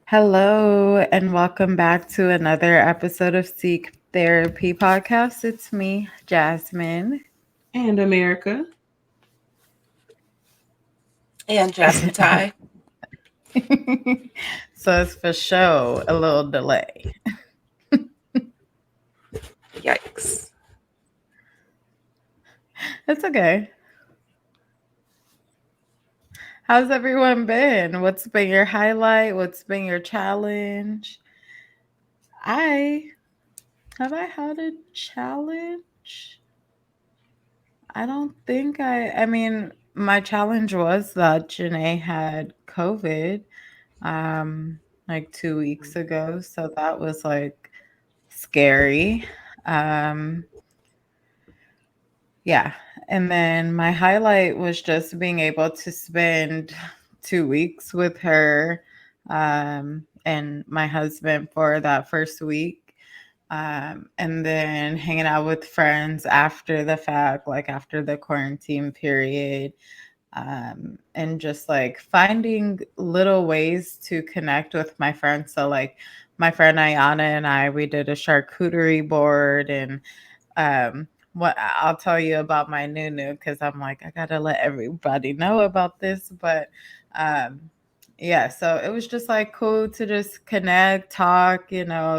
Hello, and welcome back to another episode of Seek Therapy Podcast. It's me, Jasmine. And America. And Jasmine Ty. So it's for show a little delay. Yikes. It's okay. How's everyone been? What's been your highlight? What's been your challenge? I I had a challenge? I don't think I mean, my challenge was that Janae had COVID like 2 weeks ago. So that was like scary. Um, yeah. And then my highlight was just being able to spend 2 weeks with her and my husband for that first week. And then hanging out with friends after the fact, like after the quarantine period, and just like finding little ways to connect with my friends. So, like, my friend Ayana and we did a charcuterie board, and what I'll tell you about my new because I'm like, I gotta let everybody know about this, but um, yeah, so it was just like cool to just connect, talk,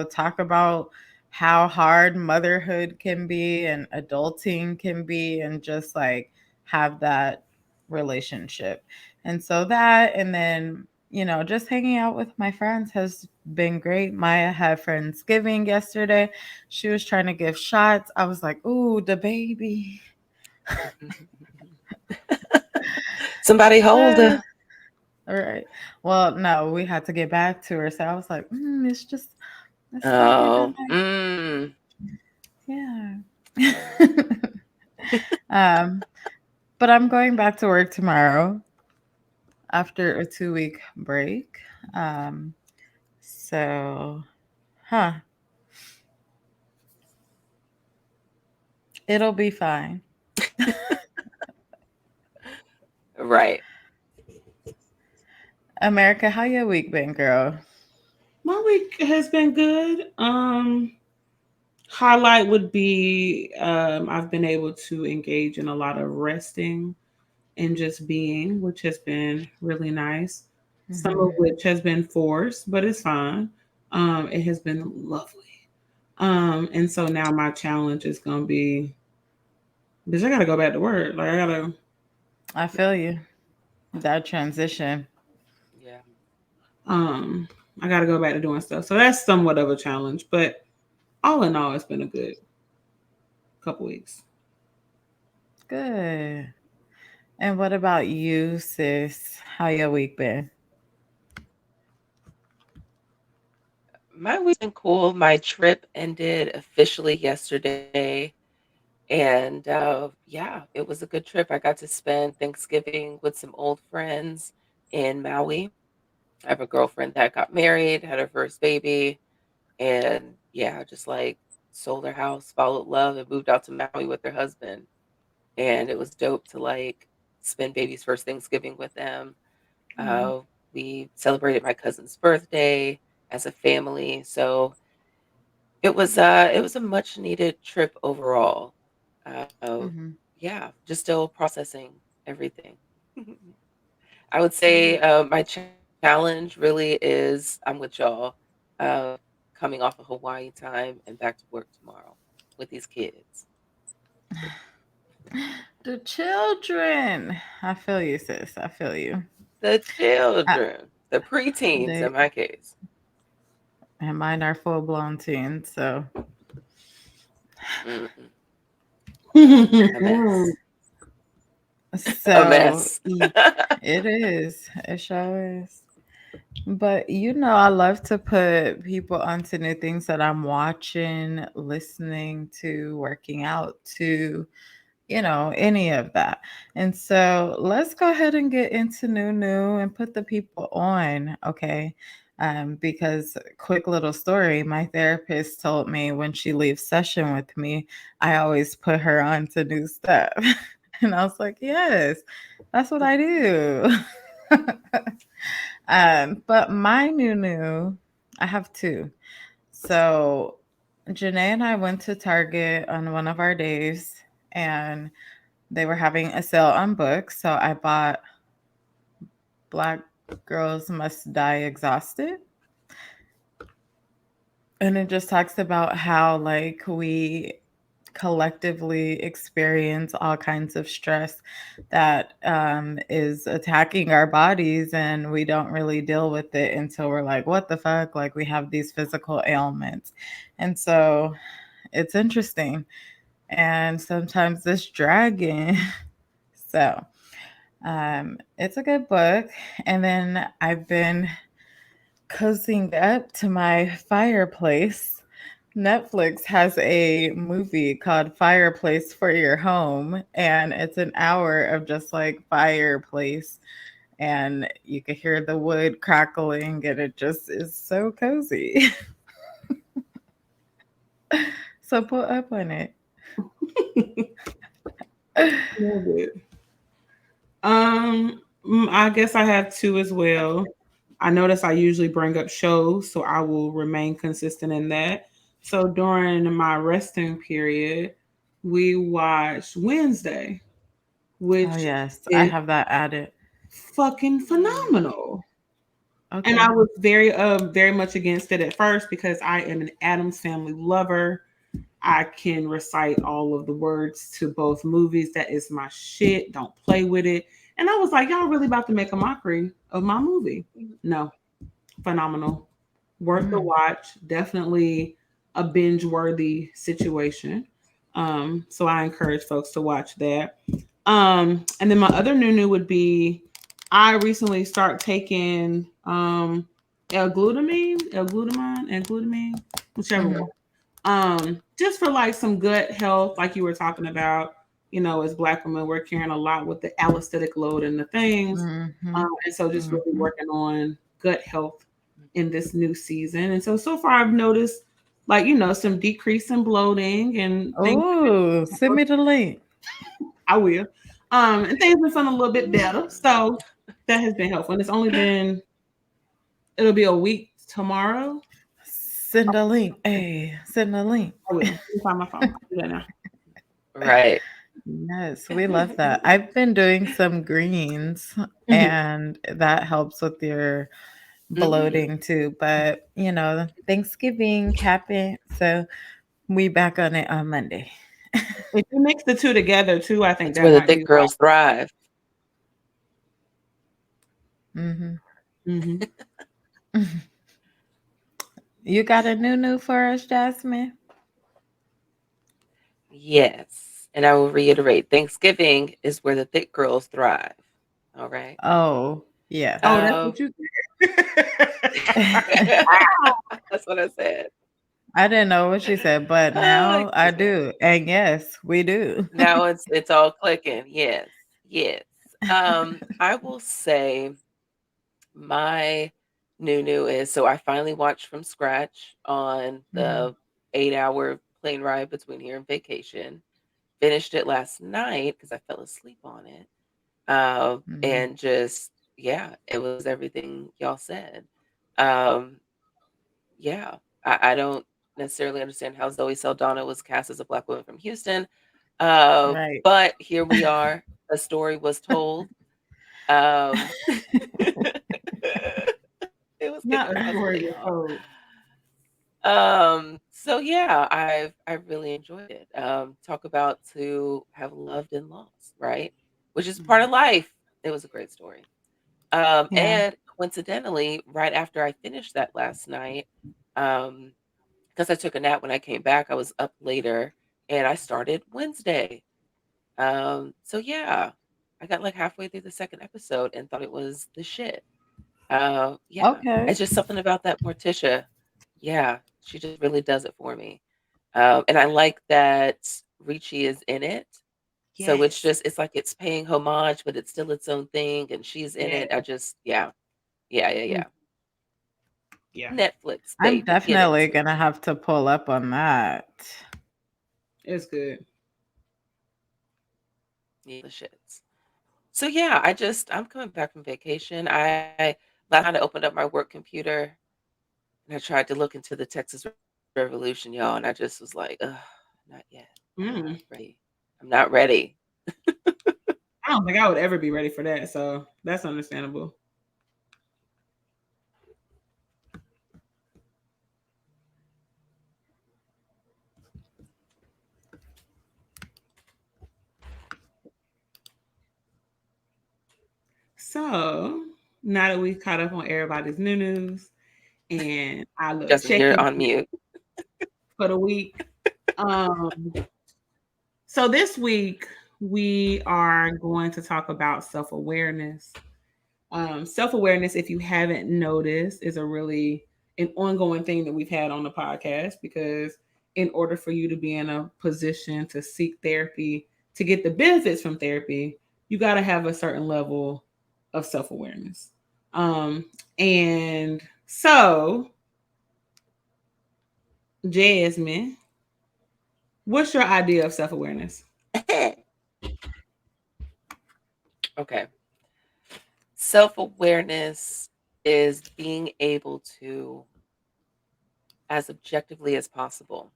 talk about how hard motherhood can be and adulting can be, and just like have that relationship. And so that, and then, just hanging out with my friends has been great. Maya had Friendsgiving yesterday. She was trying to give shots. I was like, ooh, the baby. Somebody hold Uh, her. all right. Well, no, we had to get back to her. So I was like, it's still giving Oh. like, Mm. yeah. um, but I'm going back to work tomorrow after a 2 week break. Um, so, huh, it'll be fine. Right. America, how your week been, girl? My week has been good. Highlight would be I've been able to engage in a lot of resting and just being, which has been really nice. Some of Hmm. which has been forced, but it's fine. It has been lovely. And so now my challenge is gonna be because I gotta go back to work. Like I gotta I feel you. That transition. Yeah. um I gotta go back to doing stuff. So that's somewhat of a challenge, but all in all, it's been a good couple weeks. Good. And what about you, sis? How your week been? My week's been cool. My trip ended officially yesterday. And yeah, it was a good trip. I got to spend Thanksgiving with some old friends in Maui. I have a girlfriend that got married, had her first baby, and yeah, just like sold her house, followed love, and moved out to Maui with her husband. And it was dope to like spend baby's first Thanksgiving with them. Mm. Uh, we celebrated my cousin's birthday as a family, so it was a much needed trip overall. Uh, Hmm. yeah, just still processing everything. I would say Yeah. my challenge really is I'm with y'all, uh, coming off of Hawaii time and back to work tomorrow with these kids. The children. I feel you, sis. I feel you. The I, children, the preteens they in my case. and mine are full blown teens. So, Mm-mm. A Mm-hmm. mess. A so mess. it is. It sure is. But I love to put people onto new things that I'm watching, listening to, working out to, any of that. And so let's go ahead and get into new and put the people on, okay? Because quick little story, my therapist told me when she leaves session with me, I always put her on to new stuff. And I was like, yes, that's what I do. But my new, I have two. So Janae and I went to Target on one of our days, and they were having a sale on books. So I bought Black Girls Must Die Exhausted. And it just talks about how, like, we collectively experience all kinds of stress that is attacking our bodies, and we don't really deal with it until we're like, what the fuck? Like, we have these physical ailments. And so it's interesting. And sometimes this dragon. So it's a good book. And then I've been cozying up to my fireplace. Netflix has a movie called Fireplace for Your Home, and it's an hour of just like fireplace, and you can hear the wood crackling, and it just is so cozy. So put up on it. Love it. I guess I have two as well. I notice I usually bring up shows, so I will remain consistent in that. So during my resting period, we watched Wednesday, Oh which yes, I is have that added. fucking Mm. phenomenal. And I Okay. was very much against it at first because I am an Adams Family lover. I can recite all of the words to both movies. That is my shit. Don't play with it. And I was like, y'all really about to make a mockery of my movie? No, phenomenal, worth the Mm, watch. Definitely a binge worthy situation. So I encourage folks to watch that. And then my other new would be I recently start taking L-glutamine, whichever one. mhm, Just for like some gut health, like you were talking about. You know, as Black women, we're carrying a lot with the allostatic load and the things, mhm, and so just really mhm. working on gut health in this new season. And so far, I've noticed like some decrease in bloating and things. Oh, send me the link. I will. And things been feeling a little bit better. So that has been helpful. And it's only been it'll be a week tomorrow. Send a link. Hey, send a link. I will. Let me find my phone. I'll do that now. Right. Yes, we love that. I've been doing some greens, Mhm. and that helps with your Mm. bloating too. But Thanksgiving happened, so we back on it on Monday. If you mix the two together too, I think It's that where the might thick be why. girls thrive. Hmm. Hmm. You got a new for us, Jasmine? Yes. And I will reiterate, Thanksgiving is where the thick girls thrive. All right. Oh, yes. Oh, that's Um, what you said. that's what I said. I didn't know what she said, but now I Excuse me. do. And yes, we do. Now it's all clicking. Yes. Yes. I will say my new is so I finally watched from scratch on Mm-hmm. the 8-hour plane ride between here and vacation. Finished it last night because I fell asleep on it. And just yeah, it was everything y'all said. Um, yeah, I don't necessarily understand how Zoe Saldana was cast as a black woman from Houston, Right. but here we are. A story was told. Um, it was getting Not a story costly, was y'all. told. So yeah, I've really enjoyed it. Talk about to have loved and lost, right? Which is part Mhm. of life. It was a great story. Yeah. And coincidentally, right after I finished that last night, um, because I took a nap when I came back, I was up later and I started Wednesday. So yeah, I got like halfway through the second episode and thought it was the shit. Yeah, Okay. it's just something about that Morticia. Yeah, she just really does it for me. And I like that Ricci is in it. So Yes. it's like it's paying homage, but it's still its own thing, and she's in Yeah. it. I just yeah. Yeah, yeah, Mm, yeah. yeah, Netflix, I'm baby, get definitely into it. gonna have to pull up on that. it's good. Yeah, the shits. So yeah, I'm coming back from vacation. I Last night I opened up my work computer and I tried to look into the Texas Revolution, y'all, and I just was like, ugh, not yet. I'm not Mm. ready. I'm not ready. I don't think I would ever be ready for that. So that's understandable. So now that we caught up on everybody's new news and our little Justin, check-in you're on mute. for the week. Um, so this week we are going to talk about self-awareness. Self-awareness, if you haven't noticed, is a really an ongoing thing that we've had on the podcast because in order for you to be in a position to seek therapy, to get the benefits from therapy, you got to have a certain level of self-awareness. Um, and so, Jasmine, what's your idea of self-awareness? Okay. Self awareness is being able to, as objectively as possible,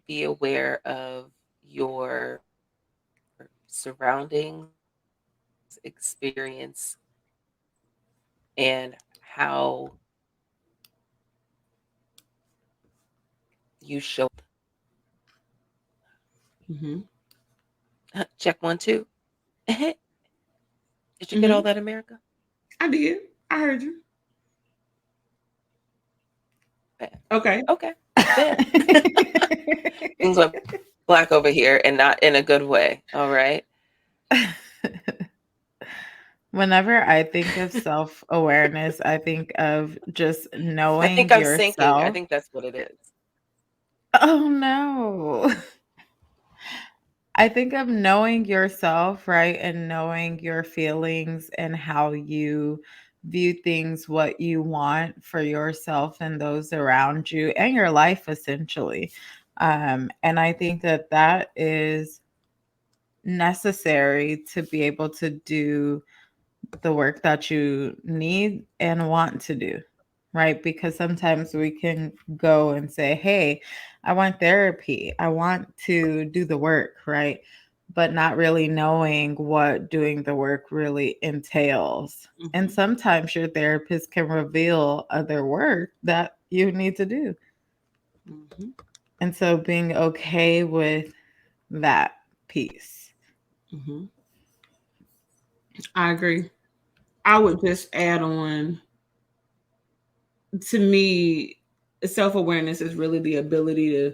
be aware of your surroundings, experience, and how you show. Mm-hmm. Check one, two. Did you get Mm-hmm. all that, America? I did. I heard you. Bet. Okay. Okay. Bet. Things went black over here and not in a good way. All right. Whenever I think of self awareness, I think of just I knowing think I'm sinking. I yourself. think that's what it is. Oh no. I think of knowing yourself, right? And knowing your feelings and how you view things, what you want for yourself and those around you and your life, essentially. And I think that that is necessary to be able to do the work that you need and want to do, right? Because sometimes we can go and say, hey, I want therapy, I want to do the work, right? But not really knowing what doing the work really entails. And Mm-hmm. sometimes your therapist can reveal other work that you need to do. Mm-hmm. And so being okay with that piece. Mm-hmm. I agree. I would just add on to me, self awareness is really the ability to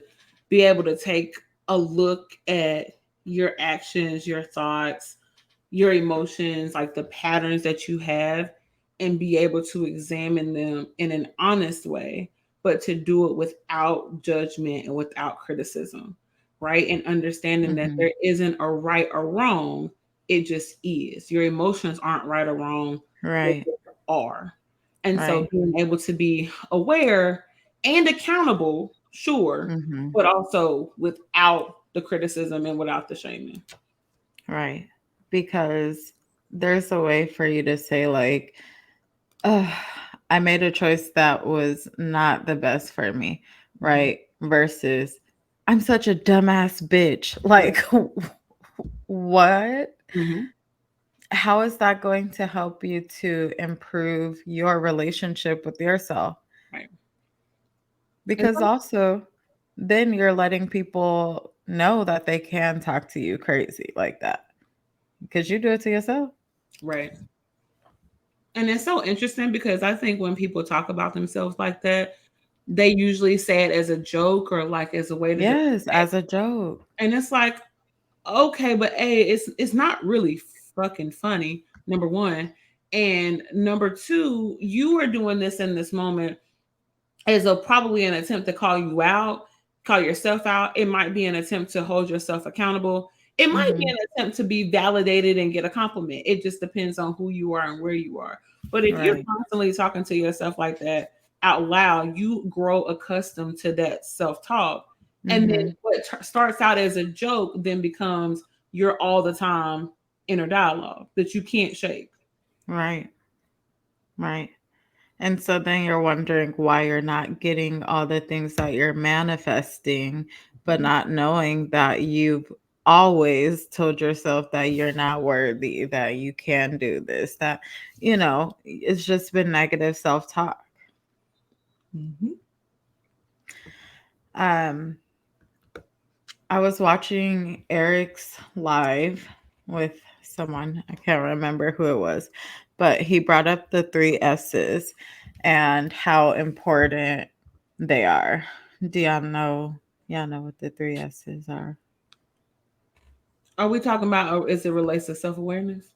be able to take a look at your actions, your thoughts, your emotions, like the patterns that you have, and be able to examine them in an honest way, but to do it without judgment and without criticism, right? And understanding that Hmm. there isn't a right or wrong, it just is. Your emotions aren't right or wrong, they Right, just are. And so right. being able to be aware and accountable, sure, Hmm. but also without the criticism and without the shaming. Right. Because there's a way for you to say, like, "Ugh, I made a choice that was not the best for me," Mhm. right? Versus, I'm such a dumbass bitch. Right. Like, what? Mhm. How is that going to help you to improve your relationship with yourself? Right. And Because some, also, then you're letting people know that they can talk to you crazy like that because you do it to yourself. right. And it's so interesting because I think when people talk about themselves like that, they usually say it as a joke or like as a way to deflect. Yes, as a joke. And it's like, okay, but A, it's not really fucking funny, number one. And number two, you are doing this in this moment as a probably an attempt to call you out, call yourself out. It might be an attempt to hold yourself accountable. It might be Mhm. an attempt to be validated and get a compliment. It just depends on who you are and where you are. But if you're Right. constantly talking to yourself like that out loud, you grow accustomed to that self talk. And then Mhm. what starts out as a joke then becomes your all the time inner dialogue that you can't shake. Right. Right. And so then you're wondering why you're not getting all the things that you're manifesting, but not knowing that you've always told yourself that you're not worthy, that you can do this, that, it's just been negative self talk. Mm-hmm. Um, I was watching Eric's live with someone, I can't remember who it was, but he brought up the three S's and how important they are. Do y'all know? Y'all know what the three S's are? Are we talking about, or is it relates to self awareness?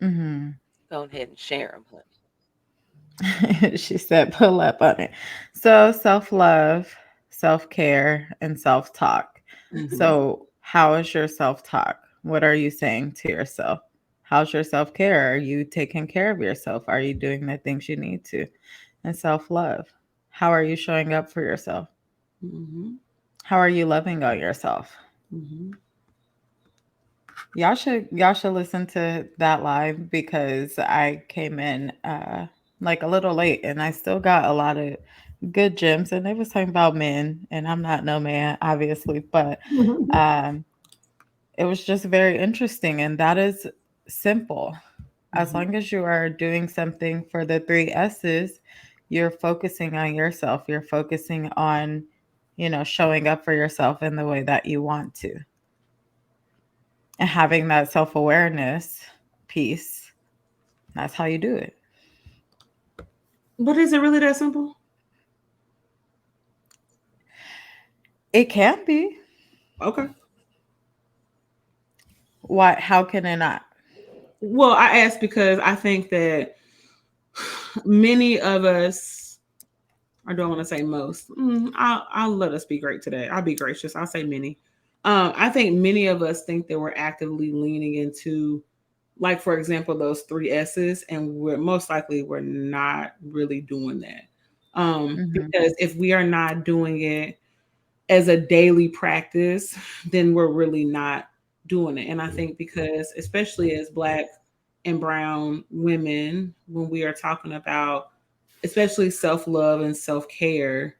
Hmm. Go ahead and share them, honey. She said, pull up on it. So, self love, self care, and self talk. Mm-hmm. So, how is your self talk? What are you saying to yourself? How's your self care? Are you taking care of yourself? Are you doing the things you need to? And self love. How are you showing up for yourself? Mm-hmm. How are you loving on yourself? Mm-hmm. Y'all should listen to that live because I came in like a little late and I still got a lot of good gems and they was talking about men and I'm not no man obviously, but um it was just very interesting and that is simple. As Mm-hmm. long as you are doing something for the three S's, you're focusing on yourself. You're focusing on, showing up for yourself in the way that you want to. And having that self awareness piece, that's how you do it. But is it really that simple? It can be. Okay. Why? How can it not? Well, I asked because I think that many of us, or do I want to say most? I'll let us be great today. I'll be gracious. I'll say many. I think many of us think that we're actively leaning into, like, for example, those three S's, and we're most likely we're not really doing that. Hmm. Because if we are not doing it as a daily practice, then we're really not doing it. And I think because, especially as Black and Brown women, when we are talking about especially self love and self care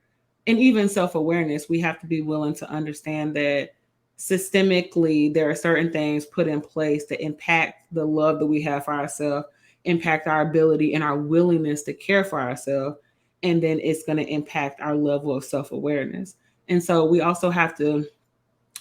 and even self awareness, we have to be willing to understand that systemically there are certain things put in place that impact the love that we have for ourselves, impact our ability and our willingness to care for ourselves. And then it's going to impact our level of self awareness. And so we also have to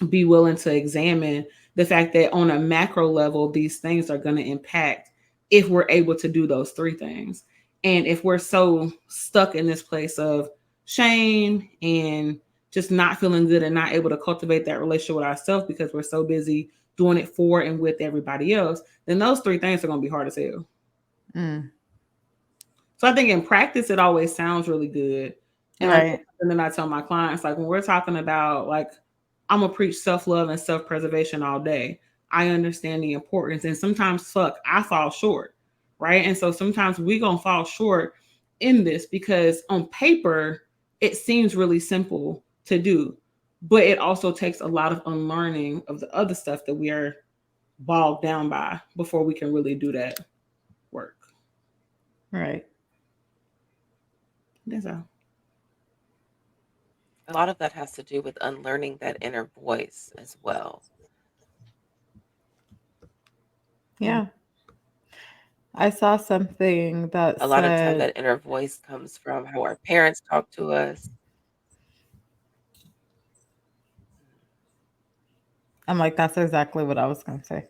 be willing to examine the fact that on a macro level, these things are going to impact if we're able to do those three things. And if we're so stuck in this place of shame and just not feeling good and not able to cultivate that relationship with ourselves because we're so busy doing it for and with everybody else, then those three things are going to be hard as hell. Mm. So I think in practice, it always sounds really good. And like, Right. and then I tell my clients, like when we're talking about like, I'm gonna preach self love and self preservation all day. I understand the importance, and sometimes, fuck, I fall short, right? And so sometimes we gonna fall short in this because on paper it seems really simple to do, but it also takes a lot of unlearning of the other stuff that we are bogged down by before we can really do that work. Right. That's all. A lot of that has to do with unlearning that inner voice as well. Yeah. I saw something that A lot of time said, that inner voice comes from how our parents talk to us. I'm like, that's exactly what I was going to say.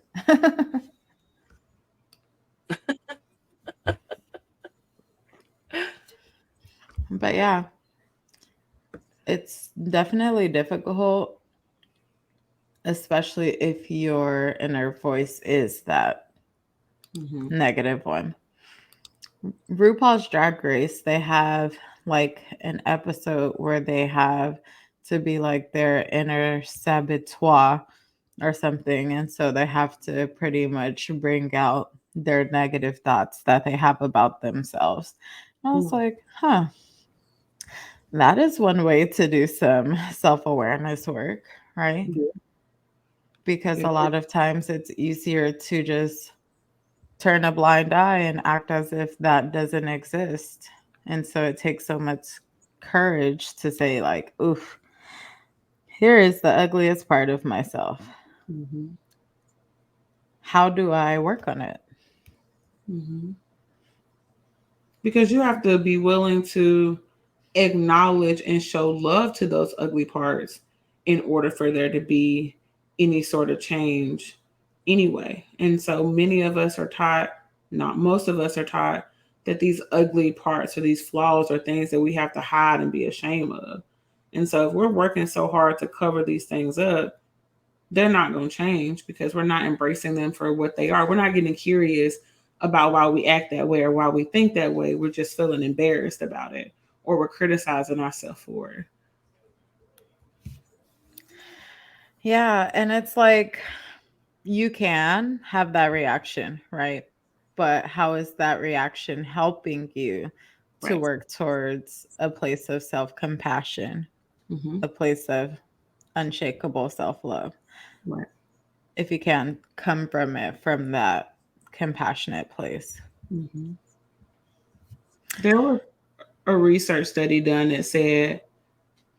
But yeah, it's definitely difficult, especially if your inner voice is that Mm-hmm. negative one. RuPaul's Drag Race, they have like an episode where they have to be like their inner saboteur or something. And so they have to pretty much bring out their negative thoughts that they have about themselves. I was like, huh, that is one way to do some self awareness work, right? Yeah. Because Yeah. a lot of times it's easier to just turn a blind eye and act as if that doesn't exist. And so it takes so much courage to say, like, oof, here is the ugliest part of myself. Mm-hmm. How do I work on it? Mm-hmm. Because you have to be willing to acknowledge and show love to those ugly parts in order for there to be any sort of change anyway. And so many of us are taught, not most of us are taught, that these ugly parts or these flaws are things that we have to hide and be ashamed of. And so if we're working so hard to cover these things up, they're not going to change because we're not embracing them for what they are. We're not getting curious about why we act that way or why we think that way. We're just feeling embarrassed about it or we're criticizing ourselves for it. Yeah. And it's like you can have that reaction, right? But how is that reaction helping you to Right. work towards a place of self compassion, Mm-hmm. a place of unshakable self love? Right. If you can come from it from that compassionate place. Mm-hmm. There was a research study done that said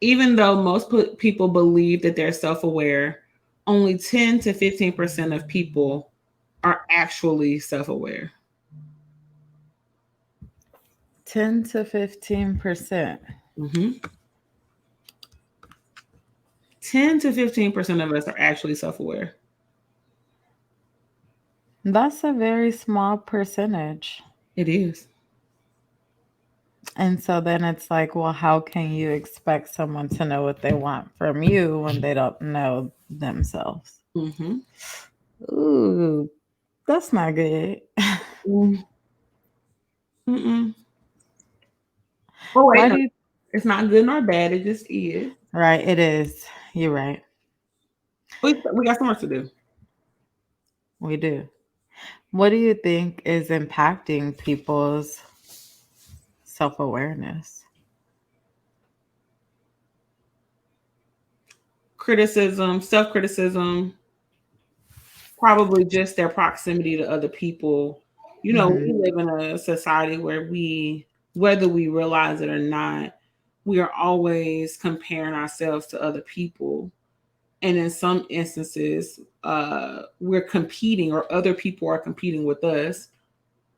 even though most people believe that they're self aware, only 10 to 15% of people are actually self aware. 10 to 15%. Mm-hmm. 10 to 15% of us are actually self aware. That's a very small percentage. It is. And so then it's like, well, how can you expect someone to know what they want from you when they don't know themselves? Mm-hmm. Ooh, that's not good. Mm-mm. Oh, wait, Why no. do you? It's not good nor bad. It just is. Right, it is. You're right. We got some work to do. We do. What do you think is impacting people's self awareness? Criticism, self criticism, probably just their proximity to other people. You know, Hmm. we live in a society where whether we realize it or not, we are always comparing ourselves to other people. And in some instances, we're competing or other people are competing with us,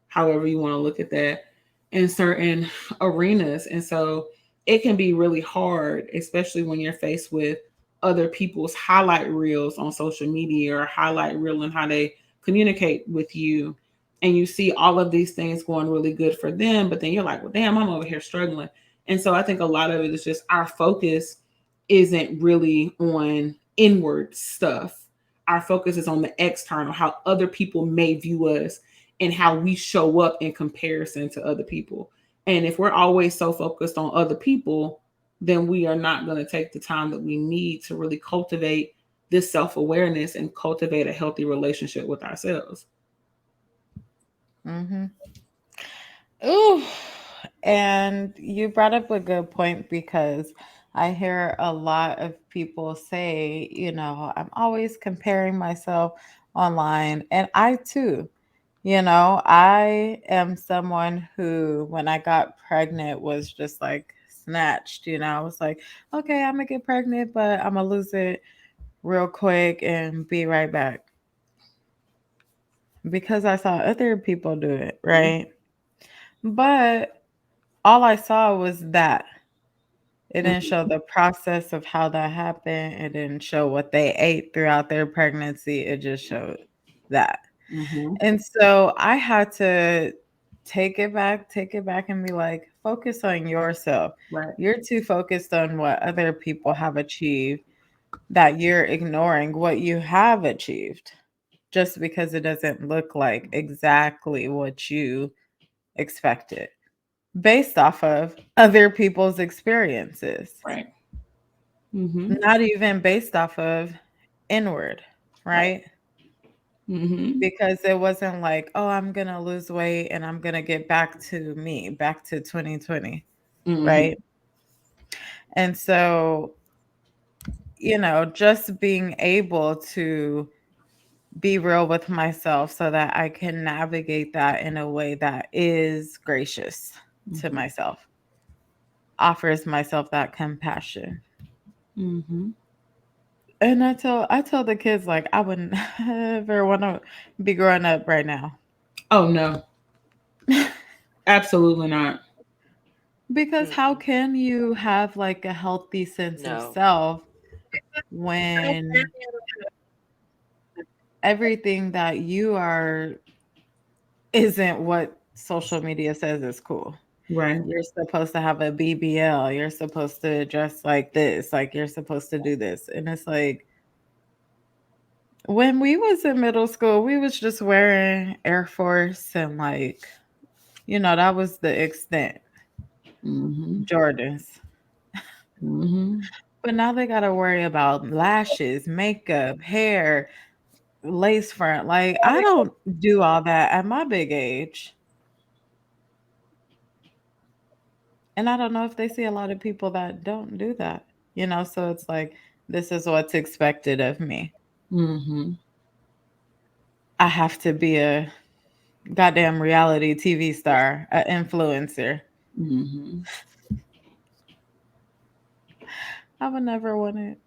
however you want to look at that, in certain arenas. And so it can be really hard, especially when you're faced with other people's highlight reels on social media or highlight reel and how they communicate with you. And you see all of these things going really good for them, but then you're like, well, damn, I'm over here struggling. And so I think a lot of it is just our focus isn't really on inward stuff. Our focus is on the external, how other people may view us and how we show up in comparison to other people. And if we're always so focused on other people, then we are not going to take the time that we need to really cultivate this self awareness and cultivate a healthy relationship with ourselves. Hmm. Ooh, and you brought up a good point because I hear a lot of people say, I'm always comparing myself online. And I too, I am someone who, when I got pregnant, was just like snatched. I was like, okay, I'm gonna get pregnant, but I'm gonna lose it real quick and be right back because I saw other people do it, right? But all I saw was that. It didn't show Mm-hmm. the process of how that happened. It didn't show what they ate throughout their pregnancy. It just showed that. Mm-hmm. And so I had to take it back and be like, focus on yourself. Right. You're too focused on what other people have achieved that you're ignoring what you have achieved just because it doesn't look like exactly what you expected based off of other people's experiences, Right. Mm-hmm. not even based off of inward, Right. right? Mm-hmm. Because it wasn't like, oh, I'm going to lose weight and I'm going to get back to me, back to 2020, Mm-hmm. right? And so, just being able to be real with myself so that I can navigate that in a way that is gracious. to Mm-hmm. myself, offers myself that compassion. Mm-hmm. And I tell the kids like I would never want to be growing up right now. Oh no, absolutely not. Because how Mm-mm. can you have like a healthy sense of No. self when everything that you are isn't what social media says is cool? Right. You're supposed to have a BBL, you're supposed to dress like this, like you're supposed to do this. And it's like when we was in middle school, we was just wearing Air Force and like, that was the extent. Mm-hmm. Jordans. Mm-hmm. But now they gotta worry about lashes, makeup, hair, lace front. Like I don't do all that at my big age. And I don't know if they see a lot of people that don't do that. So it's like this is what's expected of me. Mm-hmm. I have to be a goddamn reality TV star, an influencer. Mm-hmm. I would never want it.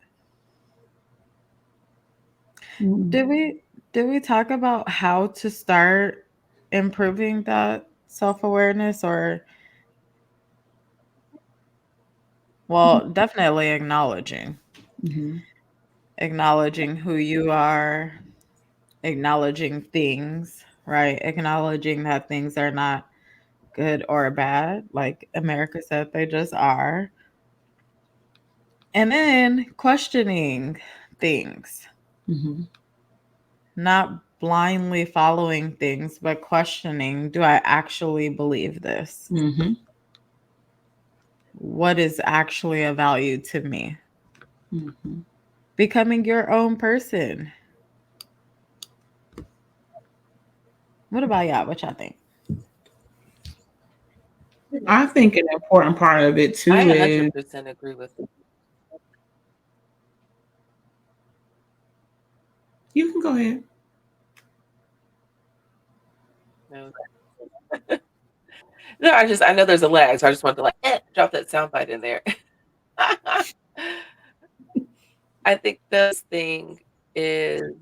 Mm-hmm. Did we did we talk about how to start improving that self-awareness, or well, definitely acknowledging who you are, acknowledging things, right? Acknowledging that things are not good or bad, like America said they just are. And then questioning things, Mm-hmm. not blindly following things, but questioning, do I actually believe this? Mm-hmm. What is actually of value to me? Mm-hmm. Becoming your own person. What about y'all? What y'all think? I think an important part of it I too is 100% agree with you can go ahead. you. No, I know there's a lag, so I just wanted to like drop that soundbite in there. I think the thing is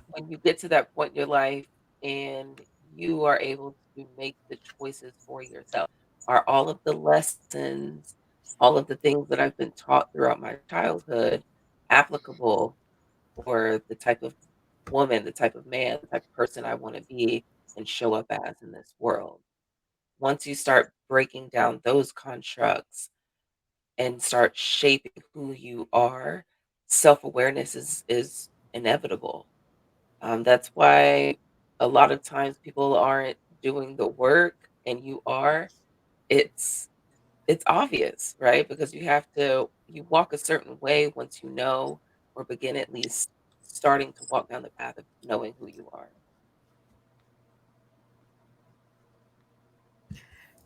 when you get to that point in your life and you are able to make the choices for yourself. Are all of the lessons, all of the things that I've been taught throughout my childhood applicable for the type of woman, the type of man, the type of person I want to be and show up as in this world? Once you start breaking down those constructs and start shaping who you are, self-awareness is inevitable. That's why a lot of times people aren't doing the work and you are. It's it's obvious, right? Because you walk a certain way once you know or begin at least starting to walk down the path of knowing who you are.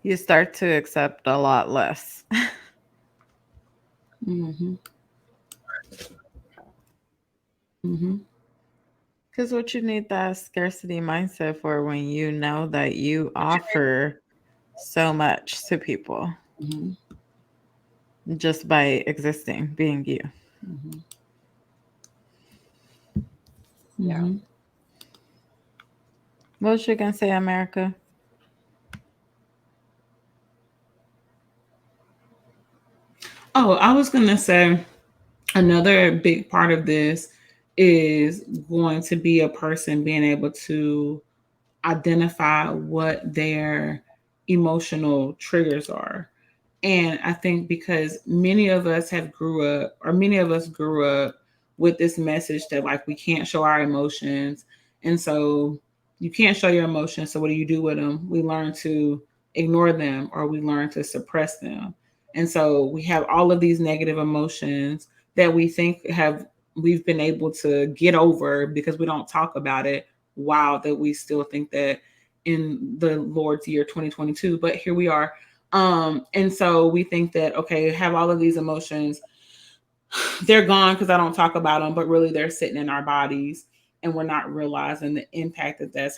You start to accept a lot less. Mm-hmm. Mm-hmm. Because what you need that scarcity mindset for when you know that you offer so much to people Mm-hmm. just by existing, being you. Mm-hmm. Yeah. Mm-hmm. What was you gonna say, America? Oh, I was gonna say another big part of this is going to be a person being able to identify what their emotional triggers are. And I think because many of us grew up with this message that like we can't show our emotions. And so you can't show your emotions. So what do you do with them? We learn to ignore them or we learn to suppress them. And so we have all of these negative emotions that we think have we've been able to get over because we don't talk about it. Wow, that we still think that in the Lord's year 2022, but here we are. And so we think that okay, have all of these emotions, they're gone because I don't talk about them, but really they're sitting in our bodies, and we're not realizing the impact that that's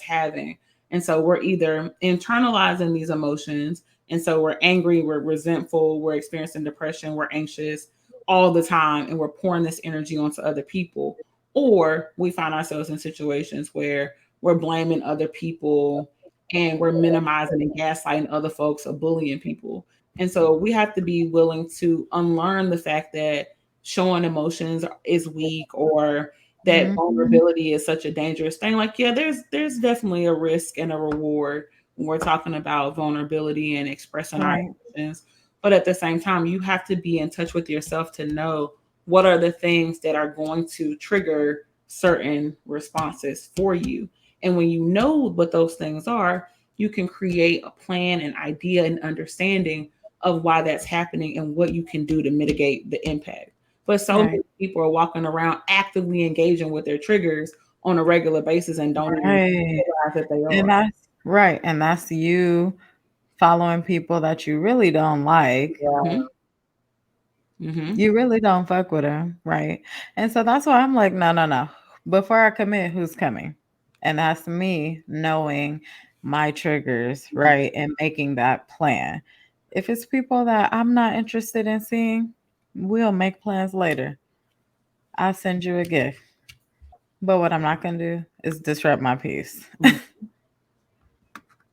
having. And so we're either internalizing these emotions. And so we're angry, we're resentful, we're experiencing depression, we're anxious all the time, and we're pouring this energy onto other people. Or we find ourselves in situations where we're blaming other people and we're minimizing and gaslighting other folks or bullying people. And so we have to be willing to unlearn the fact that showing emotions is weak, or that Mhm. vulnerability is such a dangerous thing. Like, yeah, there's definitely a risk and a reward when we're talking about vulnerability and expressing our Right. emotions. But at the same time, you have to be in touch with yourself to know what are the things that are going to trigger certain responses for you. And when you know what those things are, you can create a plan, an idea, and understanding of why that's happening and what you can do to mitigate the impact. But so Right. many people are walking around actively engaging with their triggers on a regular basis and don't even Right. realize that they And are. that's right. And that's you following people that you really don't like. Mm-hmm. Mm-hmm. You really don't fuck with them, right? And so that's why I'm like, no, no, no. Before I commit, who's coming? And that's me knowing my triggers, right? And making that plan. If it's people that I'm not interested in seeing, we'll make plans later. I'll send you a gift. But what I'm not going to do is disrupt my peace.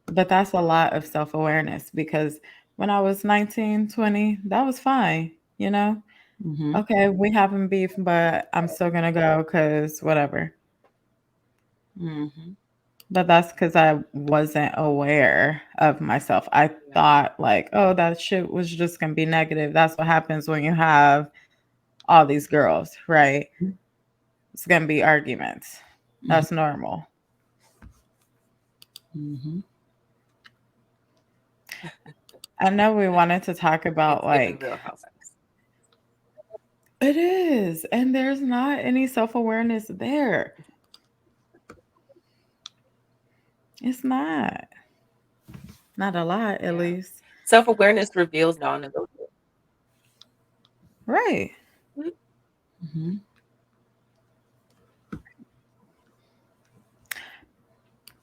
But that's a lot of self awareness because when I was 19, 20, that was fine, you know? Mm-hmm. Okay, we having beef, but I'm still gonna go because whatever. Mm-hmm. But that's because I wasn't aware of myself. I thought like, oh, that shit was just gonna be negative. That's what happens when you have all these girls, right? It's gonna be arguments. Mm-hmm. That's normal. Mm-hmm. I know we wanted to talk about It's given like Real Housewives. it is, and there's not any self awareness there. It's not a lot, at Yeah. least. Self-awareness reveals non-negotiable. Right. Mhm. Mm-hmm.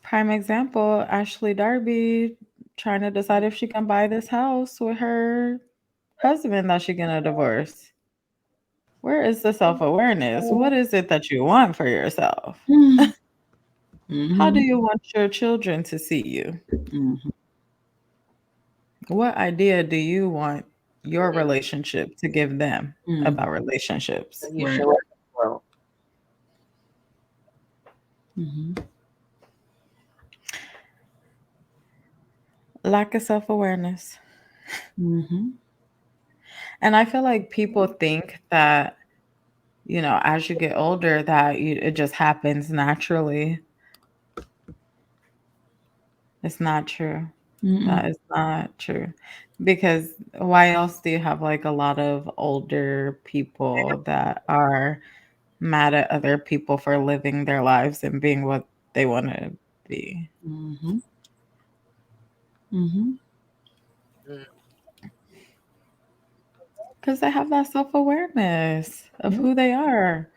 Prime example, Ashley Darby trying to decide if she can buy this house with her husband that she gonna divorce. Where is the self-awareness? What is it that you want for yourself? How do Mm-hmm. you want your children to see you? Mm-hmm. What idea do you want your Mhm. relationship to give them Mm-hmm. about relationships? So you Right. show up in the world. Mm-hmm. Lack of self-awareness. Mm-hmm. And I feel like people think that, as you get older, that it just happens naturally. It's not true. Mm-mm. That is not true. Because why else do you have like a lot of older people that are mad at other people for living their lives and being what they want to be? Mm-hmm. Mm-hmm. Mm. Because they have that self awareness of Yep. who they are.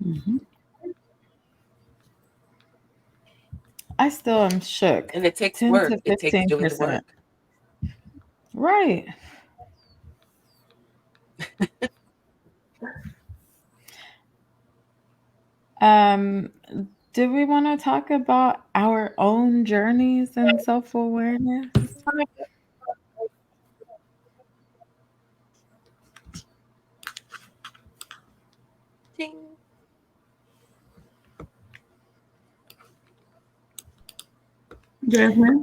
Mm-hmm. I still am shook. And it takes 10 work. to It takes doing the 15%. work. Right. Um, do we want to talk about our own journeys and self awareness? Ting. Jasmine,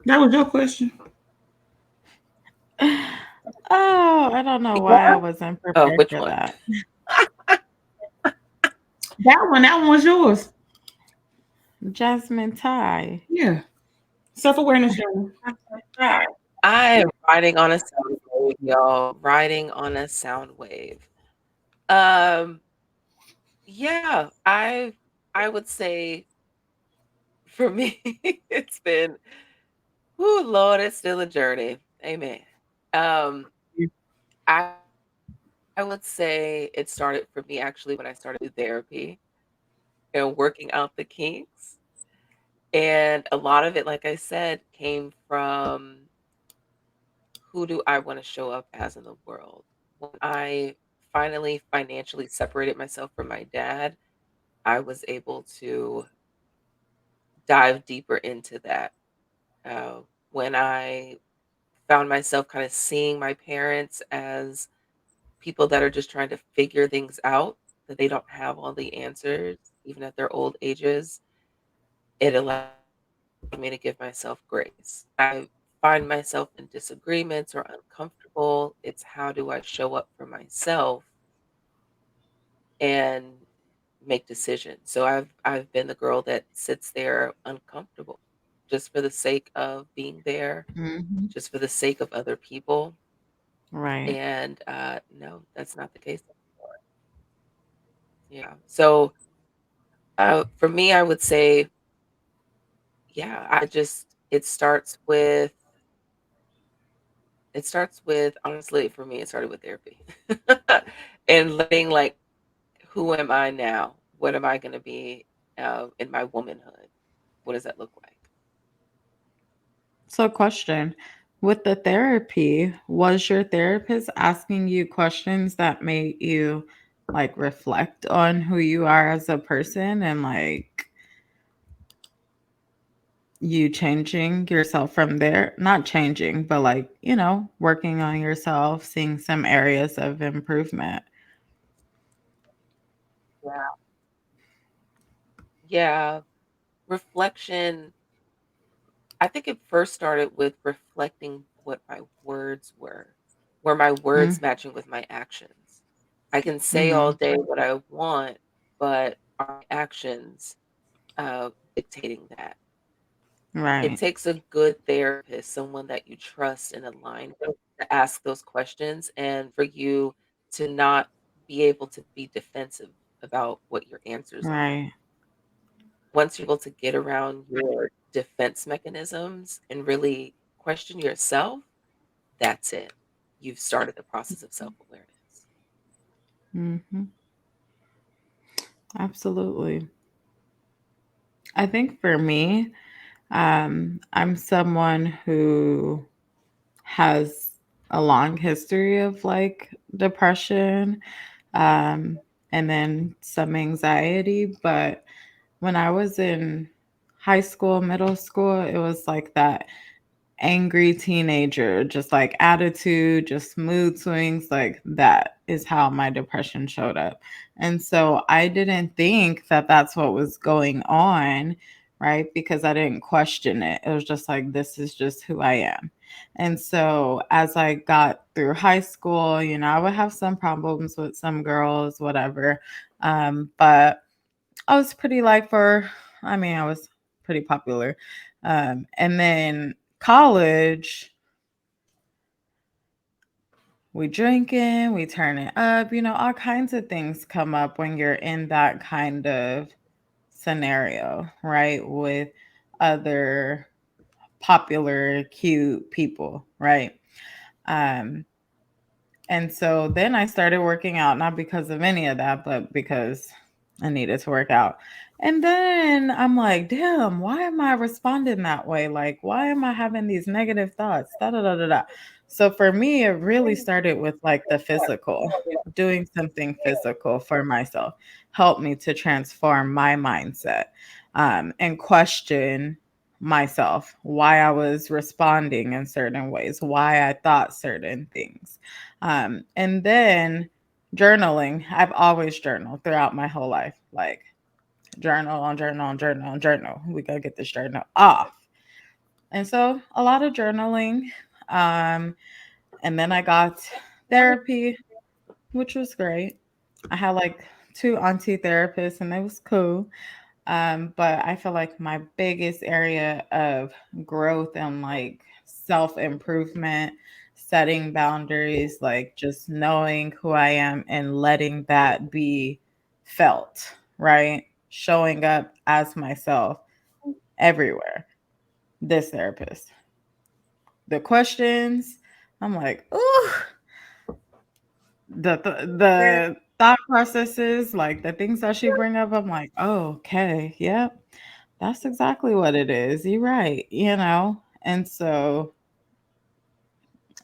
that was your question. Oh, I don't know why I wasn't Oh, prepared which for one? that. That one was yours. Jasmine Ty. Yeah. Self-awareness journey. I am riding on a sound wave, y'all. Riding on a sound wave. Um, yeah, I would say for me, it's been, oh Lord, it's still a journey. Amen. Um, I I would say it started for me actually when I started therapy and working out the kinks. And a lot of it, like I said, came from who do I want to show up as in the world. When I finally financially separated myself from my dad, I was able to dive deeper into that. When I found myself kind of seeing my parents as people that are just trying to figure things out, that they don't have all the answers, even at their old ages, it allowed me to give myself grace. I find myself in disagreements or uncomfortable. It's how do I show up for myself and make decisions. So I've been the girl that sits there uncomfortable just for the sake of being there, Hmm. just for the sake of other people. Right. And no, that's not the case anymore. Yeah. So for me, I would say, yeah, I just it starts with honestly for me it started with therapy and learning like who am I now? What am I going to be in my womanhood? What does that look like? So, question, with the therapy, was your therapist asking you questions that made you like reflect on who you are as a person and like you changing yourself from there? Not changing, but like, working on yourself, seeing some areas of improvement. Yeah. Yeah, reflection. I think it first started with reflecting what my words were my words Mm, matching with my actions? I can say all mm, day what I want, but are my actions dictating that? It right, takes a good therapist, someone that you trust and align with, to ask those questions and for you to not be able to be defensive about what your answers are. right. Once you're able to get around your defense mechanisms and really question yourself, that's it. You've started the process of self-awareness. Hmm. Absolutely. I think for me, I'm someone who has a long history of like depression, um, and then some anxiety. But when I was in high school, middle school, it was like that angry teenager, just like attitude, just mood swings. Like that is how my depression showed up. And so I didn't think that that's what was going on, right? Because I didn't question it. It was just like, this is just who I am. And so as I got through high school, I would have some problems with some girls, whatever. But I was pretty like I was pretty popular. And then college, we drinking, we turn it up, all kinds of things come up when you're in that kind of scenario, right? With other popular, cute people, right? Um, And so then I started working out, not because of any of that, but because I needed to work out. And then I'm like, damn, why am I responding that way? Like, why am I having these negative thoughts? Da da da da da. So for me, it really started with like the physical, doing something physical for myself helped me to transform my mindset, and question myself why I was responding in certain ways, why I thought certain things. And then journaling. I've always journaled throughout my whole life. Like journal on journal on journal on journal. We gotta get this journal off. And so a lot of journaling. Um, and then I got therapy, which was great. I had like two auntie therapists, and it was cool. But I feel like my biggest area of growth and like self improvement, setting boundaries, like just knowing who I am and letting that be felt, right? Showing up as myself everywhere. This therapist. The questions, I'm like, ooh, the thought processes, like the things that she bring up, I'm like, oh, okay, yep. That's exactly what it is. You're right, you know? And so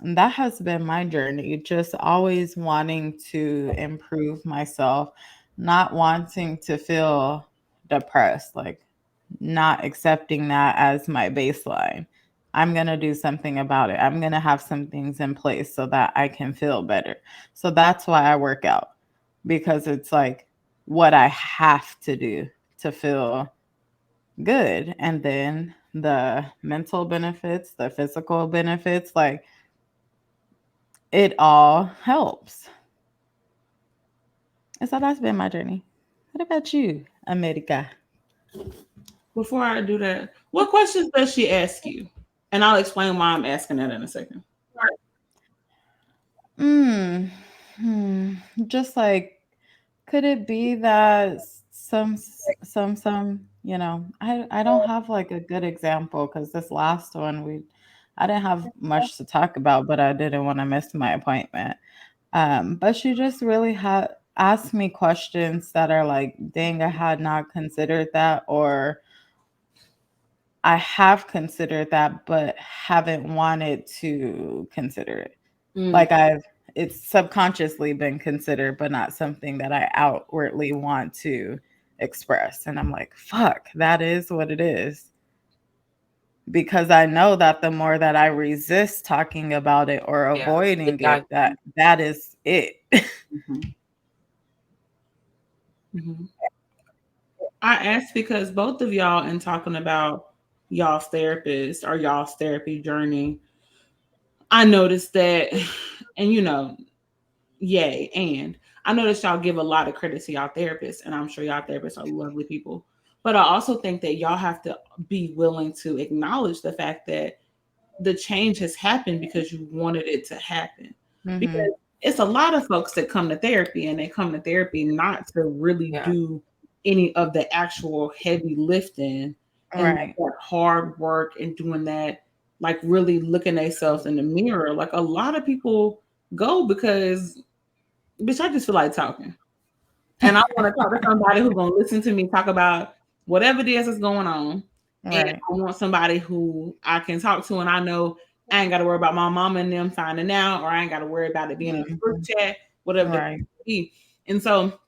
that has been my journey, just always wanting to improve myself, not wanting to feel depressed, like not accepting that as my baseline. I'm going to do something about it. I'm going to have some things in place so that I can feel better. So that's why I work out, because it's like what I have to do to feel good. And then the mental benefits, the physical benefits, like it all helps. And so that's been my journey. What about you, America? Before I do that, what questions does she ask you? And I'll explain why I'm asking that in a second. Mm, hmm. Just like, could it be that I don't have like a good example because this last one I didn't have much to talk about, but I didn't want to miss my appointment. But she just really had asked me questions that are like, dang, I had not considered that, or I have considered that, but haven't wanted to consider it. Mm, Like it's subconsciously been considered, but not something that I outwardly want to express. And I'm like, fuck, that is what it is. Because I know that the more that I resist talking about it or Yeah. avoiding Yeah. it, that is it. mhm, mhm. I asked because both of y'all, in talking about y'all's therapist or y'all's therapy journey, I noticed that, and yay, and I noticed y'all give a lot of credit to y'all therapists, and I'm sure y'all therapists are lovely people. But I also think that y'all have to be willing to acknowledge the fact that the change has happened because you wanted it to happen. Hmm. Because it's a lot of folks that come to therapy and they come to therapy not to really Yeah. do any of the actual heavy lifting and like Right. that hard work and doing that, like really looking themselves in the mirror. Like a lot of people go because, bitch, I just feel like talking. And I want to talk to somebody who's going to listen to me talk about whatever it is that's going on. And Right. I want somebody who I can talk to, and I know I ain't got to worry about my mama and them finding out, or I ain't got to worry about it being in a group Mhm. chat, whatever the case Right. may be. And so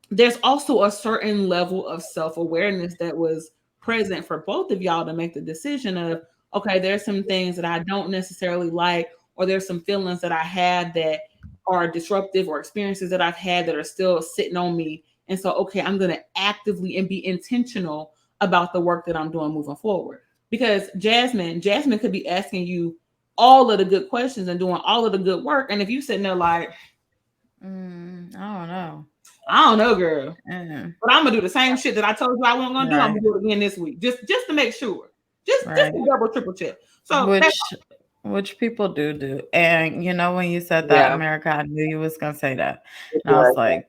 there's also a certain level of self-awareness that was present for both of y'all to make the decision of, okay, there's some things that I don't necessarily like, or there's some feelings that I had that are disruptive, or experiences that I've had that are still sitting on me. And so, okay, I'm going to actively and be intentional about the work that I'm doing moving forward. Because Jasmine could be asking you all of the good questions and doing all of the good work. And if you sitting there like, I don't know. I don't know, girl, Mm, but I'm gonna do the same shit that I told you I wasn't gonna do. I'm right. gonna do it again this week, just to make sure, just to Right. double triple check. So that's Which people do. And you know, when you said that, Yeah. America, I knew you was gonna say that. It's And like,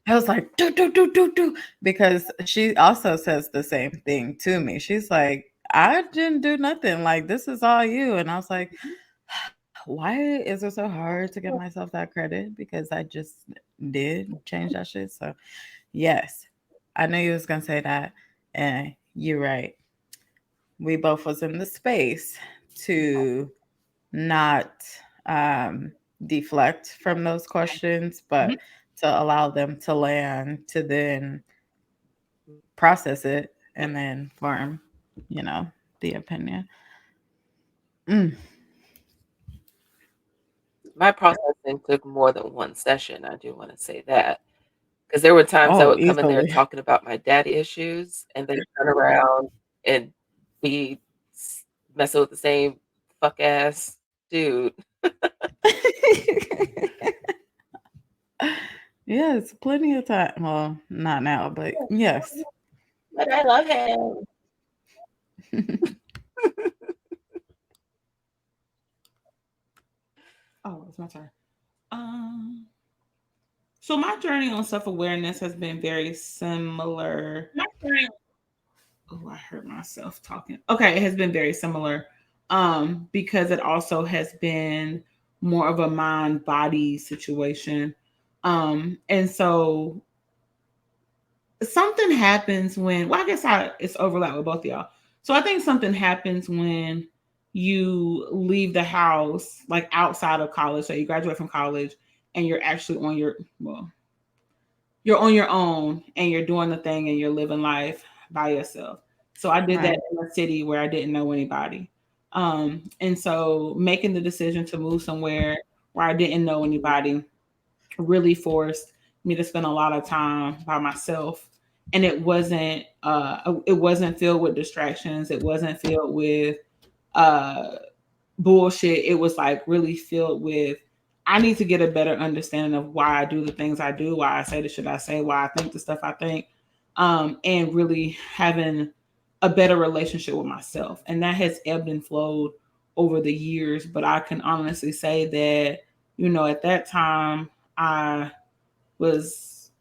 I was like, do, because she also says the same thing to me. She's like, I didn't do nothing. Like, this is all you. And I was like, why is it so hard to give myself that credit? Because I just did change that shit. So, yes, I knew you was gonna say that. And you're right. We both was in the space to not um, deflect from those questions, Mhm. but to allow them to land, to then process it, and then form, you know, the opinion. Mm. my processing took more than one session. I do want to say that. Because there were times I Oh, would come in there easily. talking about my daddy issues and then turn around and be messing with the same fuck ass dude. Yes, plenty of time. Well, not now, but yes. But I love him. Oh, it's my turn. Um, so my journey on self awareness has been very similar. Oh, I heard myself talking. Okay, it has been very similar. Because it also has been more of a mind body situation. And so something happens when, well, I guess it's overlap with both of y'all. So I think something happens when you leave the house, like outside of college. So you graduate from college and you're actually on your, well, you're on your own and you're doing the thing and you're living life by yourself. So I did that Right. in a city where I didn't know anybody. And so making the decision to move somewhere where I didn't know anybody really forced me to spend a lot of time by myself. And it wasn't filled with distractions. It wasn't filled with uh bullshit. It was like really filled with, I need to get a better understanding of why I do the things I do, why I say the shit I say, why I think the stuff I think, and really having a better relationship with myself. And that has ebbed and flowed over the years. But I can honestly say that, at that time, I was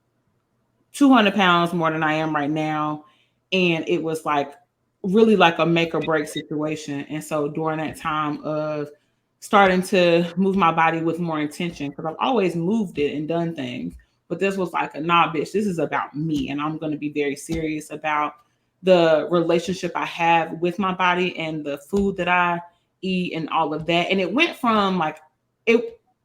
200 pounds more than I am right now. And it was like really like a make or break situation. And so during that time of starting to move my body with more intention, because I've always moved it and done things, but this was like a nah, bitch, this is about me. And I'm going to be very serious about the relationship I have with my body and the food that I eat and all of that. And it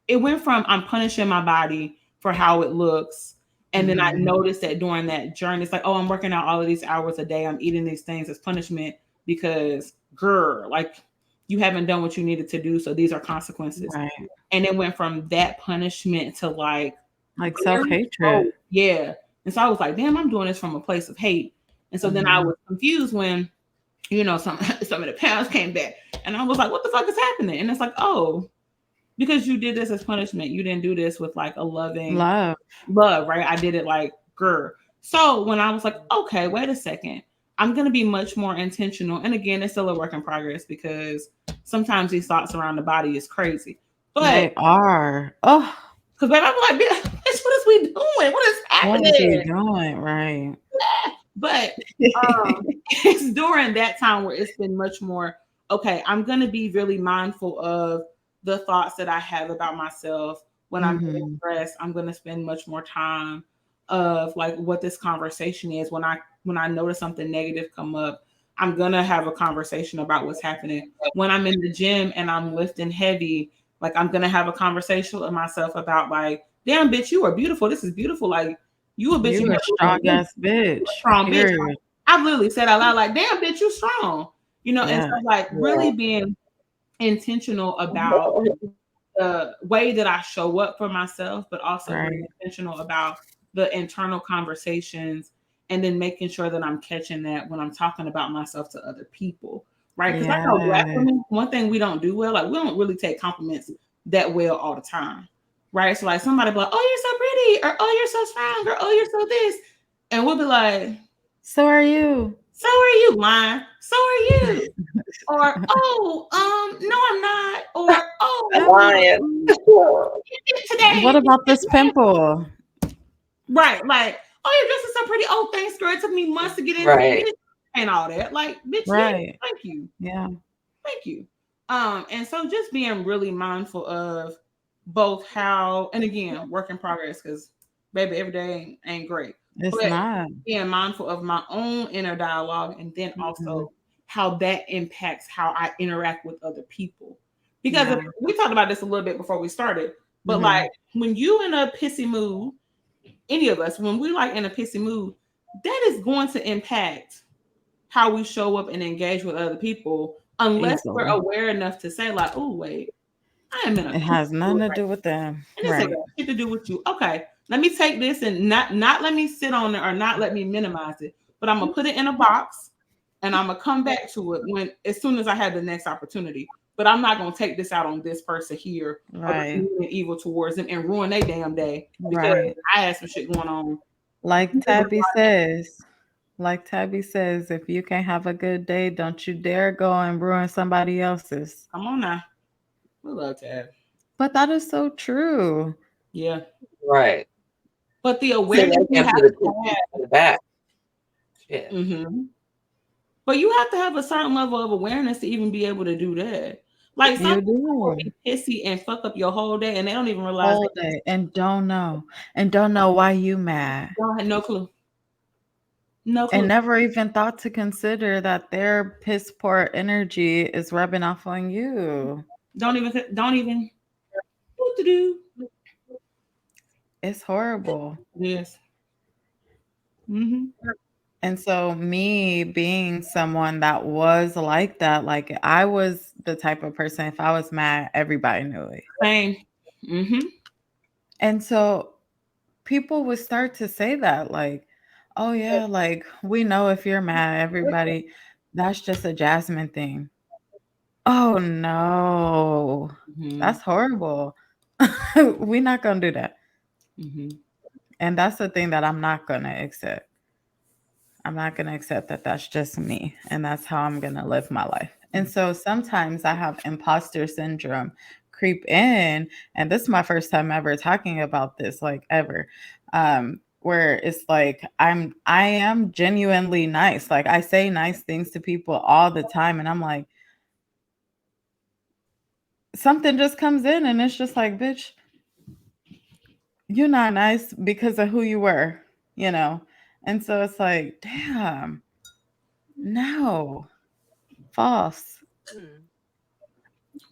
it went from I'm punishing my body for how it looks, and then I Mm-hmm. noticed that during that journey, it's like, oh, I'm working out all of these hours a day. I'm eating these things as punishment because, girl, like you haven't done what you needed to do. So these are consequences. Right. And it went from that punishment to like, Like very, oh, self-hatred. yeah. And so I was like, damn, I'm doing this from a place of hate. And so then I Mm-hmm. was confused when, some of the pounds came back. And I was like, what the fuck is happening? And it's like, oh, because you did this as punishment. You didn't do this with like a loving Love. love, right? I did it like, girl. So when I was like, okay, wait a second, I'm going to be much more intentional. And again, it's still a work in progress because sometimes these thoughts around the body is crazy. But They are. Oh, because baby, I'm like, bitch, what is we doing? What is what is he happening? doing? Right. But it's during that time where it's been much more, okay, I'm going to be really mindful of the thoughts that I have about myself. When I'm getting Mm-hmm. stressed, I'm going to spend much more time of like what this conversation is. When I notice something negative come up, I'm going to have a conversation about what's happening. When I'm in the gym and I'm lifting heavy, like I'm going to have a conversation with myself about like, damn bitch, you are beautiful. This is beautiful. Like you a bitch, You you a strong got ass bitch. strong bitch. Period. I've literally said out loud, like, damn, bitch, you strong. And Yeah. so like really being intentional about the way that I show up for myself, but also being Right. intentional about the internal conversations and then making sure that I'm catching that when I'm talking about myself to other people. Right. Because I know Black Yeah. women, one thing we don't do well, like we don't really take compliments that well all the time. Right. So like somebody be like, oh, you're so pretty, or oh, you're so strong, or oh, you're so this. And we'll be like, So are you. so are you, lying? So are you? Or oh, no, I'm not. Or oh, I'm No. lying. What today, about this pimple? right? Like, oh, your dress is so pretty. Oh, thanks, girl. It took me months to get into Right. it and all that. Like, bitch, yeah, Right. thank you, Yeah. thank you. And so just being really mindful of both how, and again, work in progress because baby, every day ain't great, It's but not. being mindful of my own inner dialogue and then Mhm. also how that impacts how I interact with other people. Because Yeah. we talked about this a little bit before we started, but Mhm. like when you in a pissy mood, any of us, when we like in a pissy mood, that is going to impact how we show up and engage with other people unless we're Easily. aware enough to say like, oh wait, I am in a It pissy has nothing mood to right do with them. now. And this ain't Right. got shit to do with you. Okay, let me take this and not let me sit on it or not let me minimize it, but I'm gonna put it in a box and I'm gonna come back to it when as soon as I have the next opportunity. But I'm not gonna take this out on this person here or be Right. mean and evil towards them and ruin their damn day because Right. I had some shit going on. Like Tabby says, like Tabby says, if you can have a good day, don't you dare go and ruin somebody else's. Come on now. We love Tab. But that is so true. Yeah. Right. But the So awareness they you can have put a to in the back. Shit. have. But you have to have a certain level of awareness to even be able to do that. Like some You people will do. be pissy and fuck up your whole day and they don't even realize Whole day and don't know. And don't know why you mad. they don't have no clue. No and clue. never even thought to consider that their piss poor energy is rubbing off on you. Don't even. What to do? It's horrible. Yes. Mm-hmm. And so, me being someone that was like that, like I was the type of person, if I was mad, everybody knew it. Same. Mm-hmm. And so, people would start to say that, like, oh, yeah, like we know if you're mad, everybody, that's just a Jasmine thing. Oh, no, Mm-hmm. that's horrible. We're not going to do that. Mm-hmm. And that's the thing that I'm not going to accept. I'm not going to accept that that's just me and that's how I'm going to live my life. And so sometimes I have imposter syndrome creep in, and this is my first time ever talking about this, like ever. Where it's like I am genuinely nice. Like I say nice things to people all the time, and I'm like, something just comes in and it's just like, bitch, you're not nice because of who you were, you know? And so it's like, damn, no, false. Mm,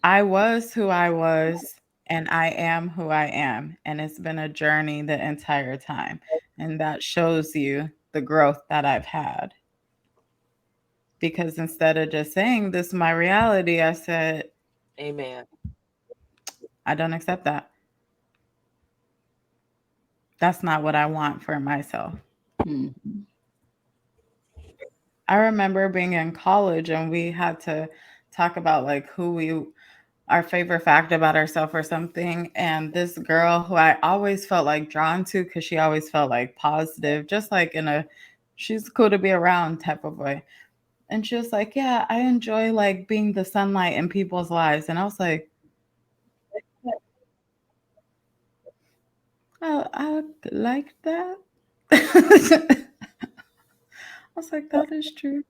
I was who I was and I am who I am. And it's been a journey the entire time. And that shows you the growth that I've had. Because instead of just saying this is my reality, I said, amen. I don't accept that. That's not what I want for myself. Mm-hmm. I remember being in college and we had to talk about like our favorite fact about ourselves or something. And this girl who I always felt like drawn to because she always felt like positive, just like in a she's cool to be around type of way. And she was like, yeah, I enjoy like being the sunlight in people's lives. And I was like, I like that. I was like, that is true.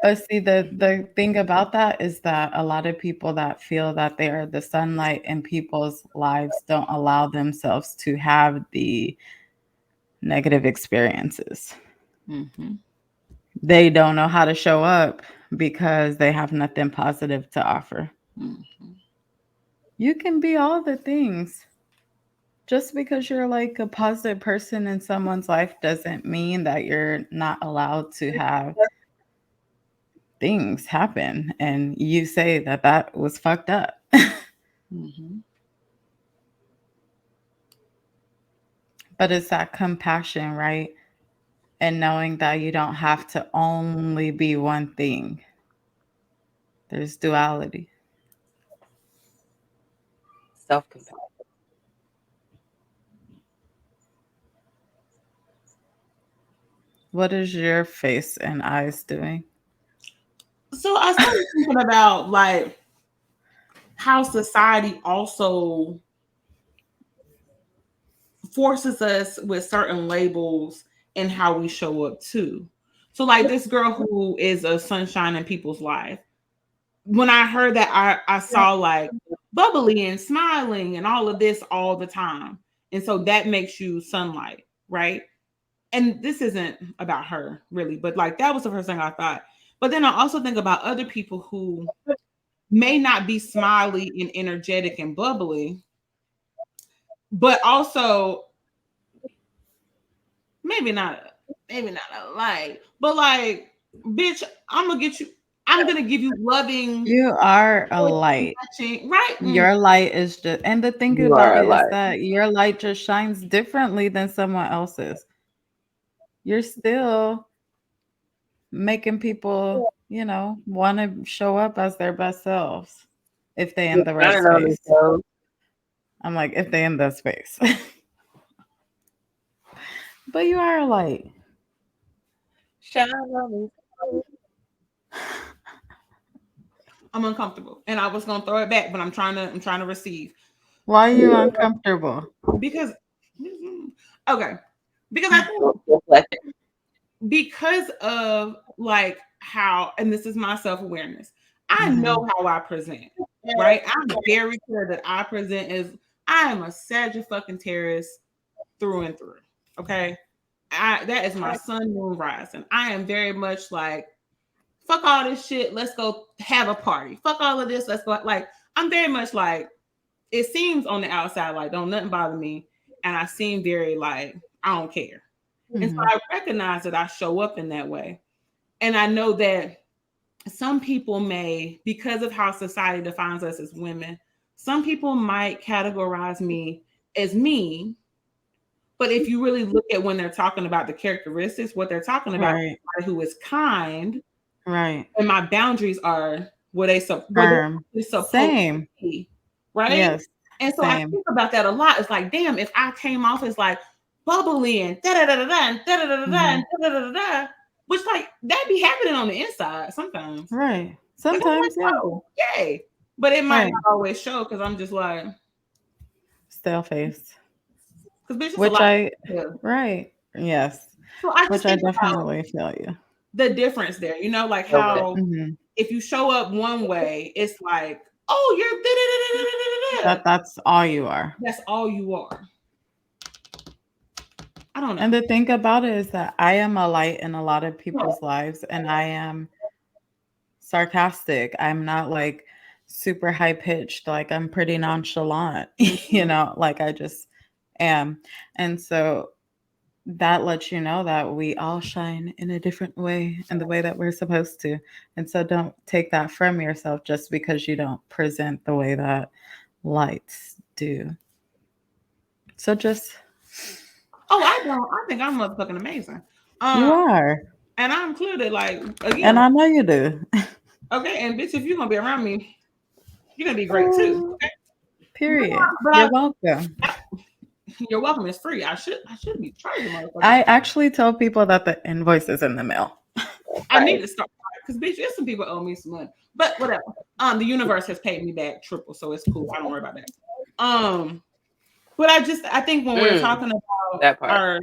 But see, the thing about that is that a lot of people that feel that they are the sunlight in people's lives don't allow themselves to have the negative experiences. Mm-hmm. They don't know how to show up because they have nothing positive to offer. Mm-hmm. You can be all the things. Just because you're like a positive person in someone's life doesn't mean that you're not allowed to have things happen and you say that that was fucked up. Mm-hmm. But it's that compassion, right? And knowing that you don't have to only be one thing. There's duality. Self compassion. What is your face and eyes doing? So I started thinking about like how society also forces us with certain labels and how we show up too. So like this girl who is a sunshine in people's life. When I heard that, I saw like bubbly and smiling and all of this all the time. And so that makes you sunlight, right? And this isn't about her really, but like that was the first thing I thought. But then I also think about other people who may not be smiley and energetic and bubbly, but also maybe not maybe not a light, but like, bitch, I'm gonna get you. I'm gonna give you loving, You are a light. touching, right? Your light is just, and the thing You about are it is alive. that your light just shines differently than someone else's. You're still making people, want to show up as their best selves if they in You're the right shining on me, space. so I'm like, if they in that space. But you are a light. shine on me. So. I'm uncomfortable, and I was gonna throw it back, but I'm trying to receive Why are you uncomfortable? because okay, because I think Reflect it. because of like how, and this is my self awareness. I Hmm. know how I present, right? I'm very clear that I present as I am a Sagittarius fucking terrorist through and through. Okay. that is my sun, moon, rising. I am very much like, fuck all this shit. Let's go have a party. Fuck all of this. Let's go. Like, I'm very much like, it seems on the outside like don't nothing bother me, and I seem very like I don't care. And so Mm-hmm. I recognize that I show up in that way, and I know that some people may, because of how society defines us as women, some people might categorize me as mean. But if you really look at when they're talking about the characteristics, what they're talking about is Right. somebody who is kind, Right. and my boundaries are what Firm. they're supposed to Same. be, right? Yes. And so I Same. think about that a lot. It's like, damn, if I came off as like bubbly and da da da da da da da da da Mm-hmm. da da da, which like that be happening on the inside sometimes, Right. and I'm like, Sometimes, yeah. oh, yay, but it might Right. not always show because I'm just like, Stale face. because bitch, it's a Which lot. I, Yeah. right. Yes. So I just Which I think about definitely feel you. the difference there, like So good. how Mm-hmm. if you show up one way, it's like, oh, you're da-da-da-da-da-da-da-da. That's all you are. That's all you are. I don't And know. the thing about it is that I am a light in a lot of Yeah. people's lives, and I am sarcastic. I'm not like super high pitched. Like I'm pretty nonchalant, Mhm. like I just am. And so that lets you know that we all shine in a different way and the way that we're supposed to. And so don't take that from yourself just because you don't present the way that lights do. So just, Oh, I don't. I think I'm motherfucking amazing. you Um, are. and I'm clearly like And again, I know you do. okay. And bitch, if you're gonna be around me, you're gonna be great too. Okay. Period. But You're welcome. you're welcome. It's free. I should be charging motherfuckers. I actually tell people that the invoice is in the mail. I need to start because bitch, there's some people owe me some money. But whatever. The universe has paid me back triple, so it's cool. I don't worry about that. Um, but I think when we're Mm, talking about that part.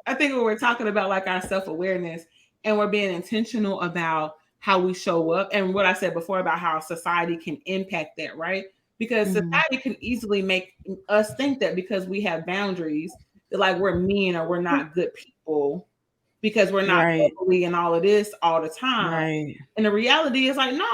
I think when we're talking about like our self awareness and we're being intentional about how we show up and what I said before about how society can impact that, right? Because Hmm. society can easily make us think that because we have boundaries, that like we're mean or we're not good people because we're not Right. bubbly and all of this all the time. Right. And the reality is like, no,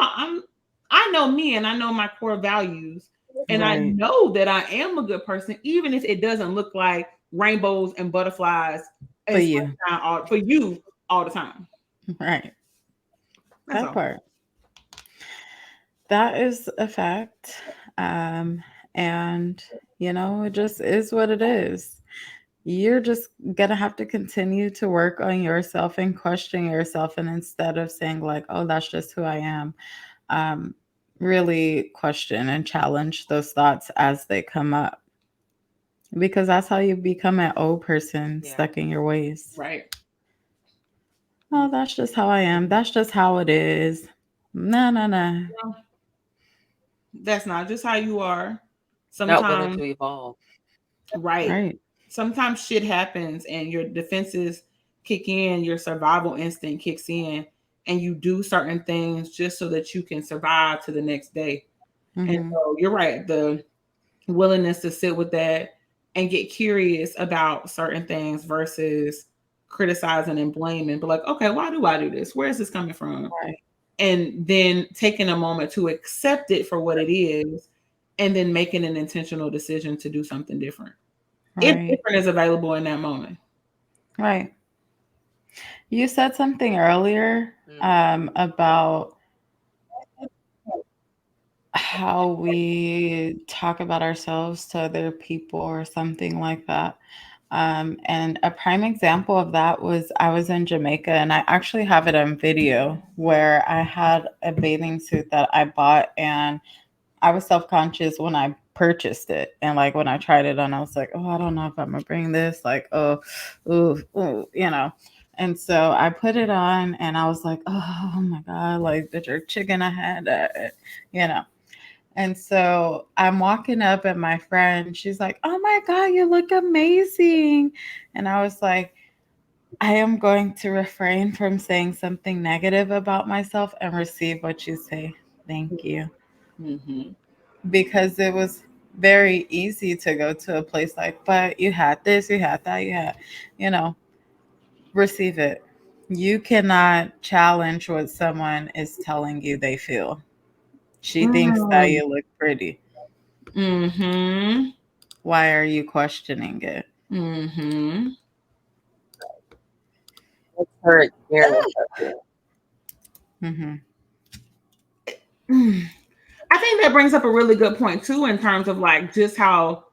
I know me and I know my core values. And I Right. know that I am a good person, even if it doesn't look like rainbows and butterflies For and you. sunshine for you all the time. Right. That's That all. part. That is a fact. Um, and, it just is what it is. You're just going to have to continue to work on yourself and question yourself. And instead of saying, like, oh, that's just who I am, um, really question and challenge those thoughts as they come up. Because that's how you become an old person Yeah. stuck in your ways. Right. Oh, that's just how I am. That's just how it is. No, no, no. Well, that's not just how you are. Not willing Sometimes, to evolve. right. Right. Sometimes shit happens and your defenses kick in, your survival instinct kicks in, and you do certain things just so that you can survive to the next day. And Mm-hmm. so you're right. The willingness to sit with that and get curious about certain things versus criticizing and blaming, but like, okay, why do I do this? Where is this coming from? Right. And then taking a moment to accept it for what it is and then making an intentional decision to do something different. If Right. different is available in that moment. Right. You said something earlier Mm. about how we talk about ourselves to other people or something like that. And a prime example of that was I was in Jamaica and I actually have it on video where I had a bathing suit that I bought and I was self conscious when I purchased it. And like when I tried it on, I was like, oh, I don't know if I'm going to bring this. Like, oh, ooh, ooh. And so I put it on and I was like, oh my God, like the jerk chicken I had, you know. And so I'm walking up at my friend. She's like, oh my God, you look amazing. And I was like, I am going to refrain from saying something negative about myself and receive what you say. Thank you. Mm-hmm. Because it was very easy to go to a place like, but you had this, you had that, you had, you know. receive it. You cannot challenge what someone is telling you they feel. She thinks that Mm. you look pretty. Mm-hmm. Why are you questioning it? Mm-hmm. What's her experience of it? Hmm. Mm. I think that brings up a really good point too, in terms of like just how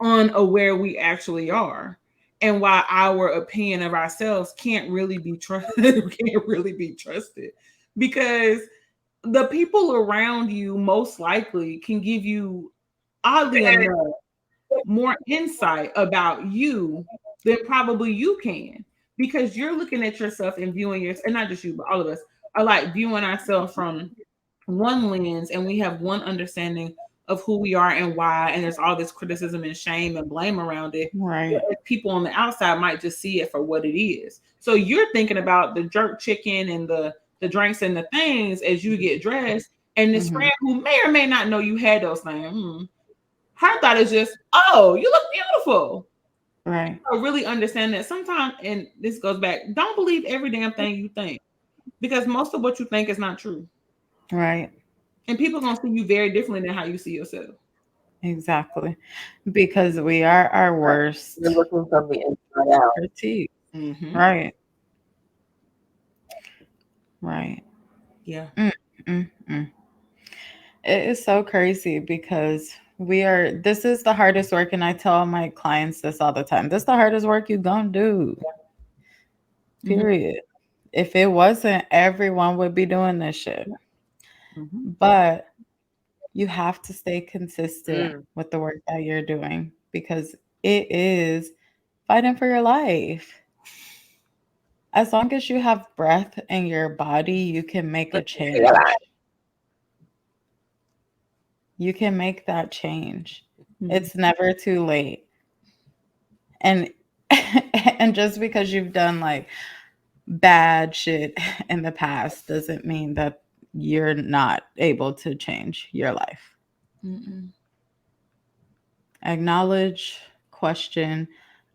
unaware we actually are, and why our opinion of ourselves can't really be trusted. Can't really be trusted because the people around you most likely can give you, oddly enough, more insight about you than probably you can, because you're looking at yourself and viewing yourself, and not just you, but all of us are like viewing ourselves from one lens, and we have one understanding of who we are and why, and there's all this criticism and shame and blame around it. Right. Whereas people on the outside might just see it for what it is. So you're thinking about the jerk chicken and the drinks and the things as you get dressed, and this Hmm. friend who may or may not know you had those things, her thought is just, oh, you look beautiful. Right. So really understand that sometimes, and this goes back, don't believe every damn thing you think, because most of what you think is not true. Right. And people are gonna see you very differently than how you see yourself. Exactly. Because we are our Right. You're worst looking from the inside out. critique. Mm-hmm. Right. Right. Yeah. Mm, mm, mm. It is so crazy because this is the hardest work. And I tell my clients this all the time. This is the hardest work you gonna do, Mm-hmm. period. If it wasn't, everyone would be doing this shit. Mm-hmm. But you have to stay consistent Mm. with the work that you're doing because it is fighting for your life. As long as you have breath in your body, you can make a change. You can make that change. Mm-hmm. It's never too late. And and just because you've done like bad shit in the past doesn't mean that you're not able to change your life. Mm-hmm. Acknowledge, question,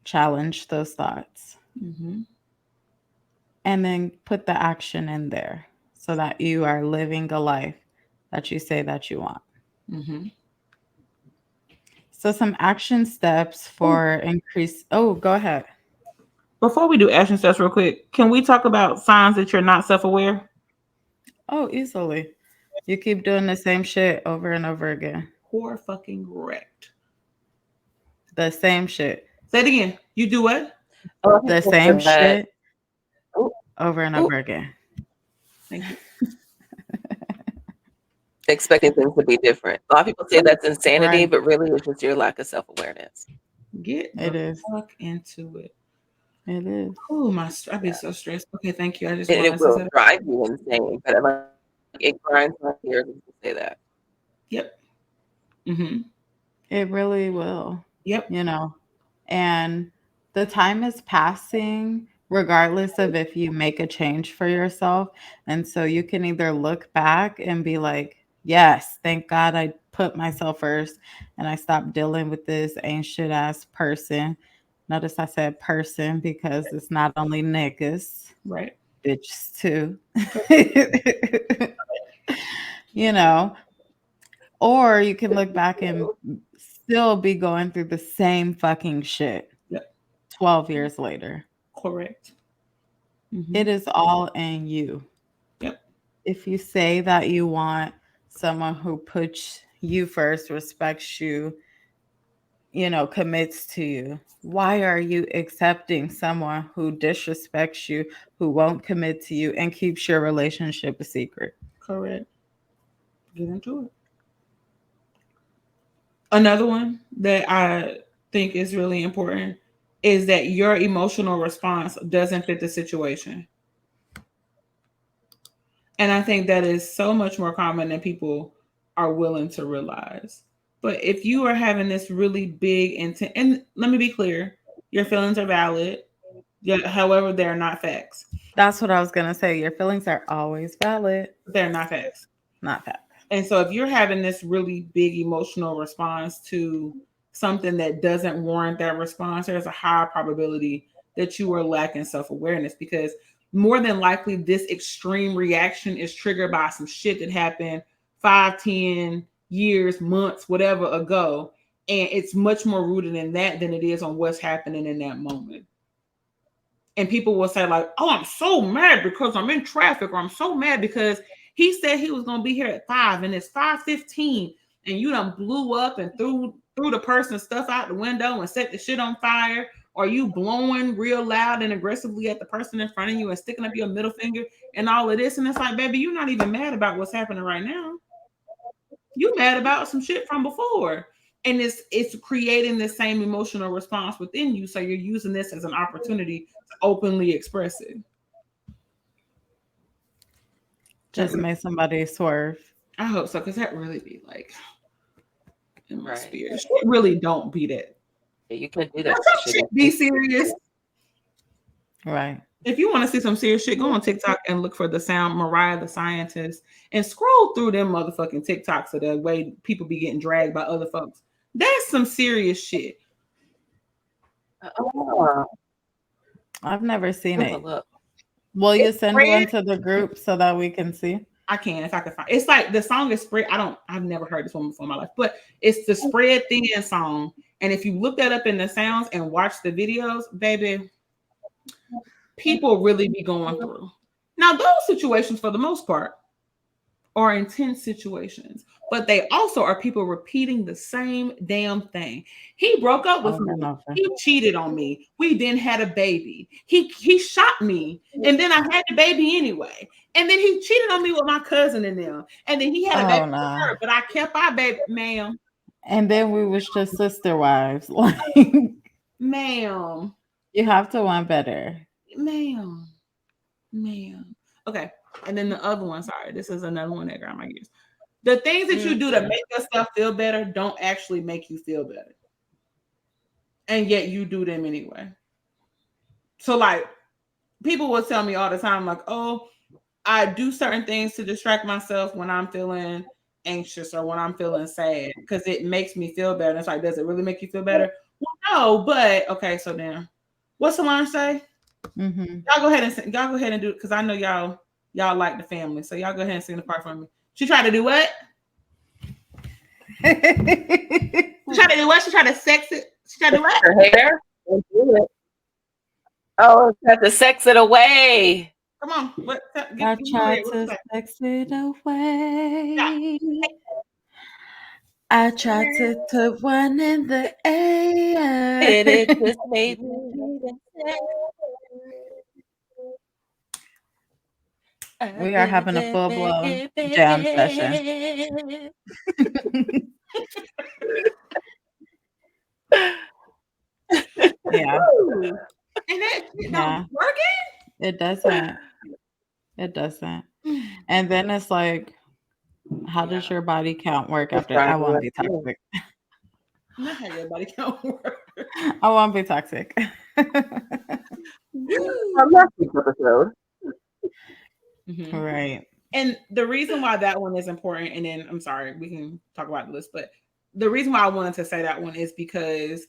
challenge those thoughts, Mm-hmm. and then put the action in there so that you are living a life that you say that you want. Mm-hmm. So some action steps for increase. Oh, go ahead. Before we do action steps, real quick, can we talk about signs that you're not self-aware? Oh, easily. You keep doing the same shit over and over again. Poor fucking wrecked. The same shit. Say it again. You do what? A lot of The people say same that. shit Ooh, over and ooh, over again. Thank you. expecting things to be different. A lot of people say that's insanity, Right. but really it's just your lack of self awareness. Get It the is. fuck into it. It is. Oh my! I'd be Yeah. so stressed. Okay, thank you. I just And wanted it to will say that. drive you insane. But like it grinds my gears when people say that. Yep. Mm-hmm. It really will, Yep. you know. And the time is passing regardless of if you make a change for yourself. And so you can either look back and be like, yes, thank God I put myself first and I stopped dealing with this ain't shit ass person. Notice I said person because it's not only niggas, Right. bitches too. Correct. You know, or you can look back and still be going through the same fucking shit Yep. 12 years later. Correct. Mm-hmm. It is all in you. Yep. If you say that you want someone who puts you first, respects you, commits to you, why are you accepting someone who disrespects you, who won't commit to you, and keeps your relationship a secret? Correct. Get into it. Another one that I think is really important is that your emotional response doesn't fit the situation. And I think that is so much more common than people are willing to realize. But if you are having this really big intent, and let me be clear, your feelings are valid. Yeah, however, they're not facts. That's what I was going to say. Your feelings are always valid, They're not facts. not facts. And so if you're having this really big emotional response to something that doesn't warrant that response, there's a high probability that you are lacking self-awareness, because more than likely this extreme reaction is triggered by some shit that happened 5, 10 years, months, whatever ago. And it's much more rooted in that than it is on what's happening in that moment. And people will say like, "Oh, I'm so mad because I'm in traffic," or "I'm so mad because he said he was gonna be here at 5 and it's 5:15, and you done blew up and threw the person's stuff out the window and set the shit on fire, or you blowing real loud and aggressively at the person in front of you and sticking up your middle finger and all of this." And it's like, baby, you're not even mad about what's happening right now. You mad about some shit from before. And it's creating the same emotional response within you. So you're using this as an opportunity to openly express it. Just made somebody swerve. I hope so, because that really be like in my Right. spirit. Shit really don't be that. Yeah, you can do Now, that some shit. shit be serious. Right. If you want to see some serious shit, go on TikTok and look for the sound Mariah the Scientist and scroll through them motherfucking TikToks of the way people be getting dragged by other folks. That's some serious shit. Oh, I've never seen I'm gonna it. look. Will you It's send spread. one to the group so that we can see? I can if I can find. It's like the song is spread. I've never heard this one before in my life, but it's the Spread Thin song. And if you look that up in the sounds and watch the videos, baby, people really be going through. Now, those situations, for the most part, are intense situations, but they also are people repeating the same damn thing. He broke up with Over me. and over. He cheated on me. We then had a baby. He shot me, and then I had the baby anyway. And then he cheated on me with my cousin and them. And then he had a baby Oh with no. her, but I kept our baby, ma'am. And then we was just sister wives. Like Ma'am. you have to want better. Ma'am. Ma'am. Okay. And then the other one, sorry, this is another one that got my gears. The things that you do to make yourself feel better don't actually make you feel better. And yet you do them anyway. So like people will tell me all the time, like, "Oh, I do certain things to distract myself when I'm feeling anxious or when I'm feeling sad because it makes me feel better." And it's like, does it really make you feel better? Well, no, but okay, so then what's the line say? Mm-hmm. Y'all go ahead and sing, y'all go ahead and do it because I know y'all like the family. So y'all go ahead and sing the part for me. She tried to do what? She tried to do what? She tried to sex it. She tried to do what? Her hair. Don't do it. Oh, have to sex it away. Come on. What? I tried What to say? sex it Yeah. away. I tried to put one in the And air. it just made me I We are didn't having a full beg blown it, jam session. baby. Yeah, Woo. And that shit don't yeah. be working. It doesn't. It doesn't. And then it's like, how does Yeah. your body count work Just after? trying I to do won't it be too. toxic. Not how your body can't work. I won't be toxic. Woo. From last week's episode. Mhm. Right. And the reason why that one is important, and then I'm sorry, we can talk about the list, but the reason why I wanted to say that one is because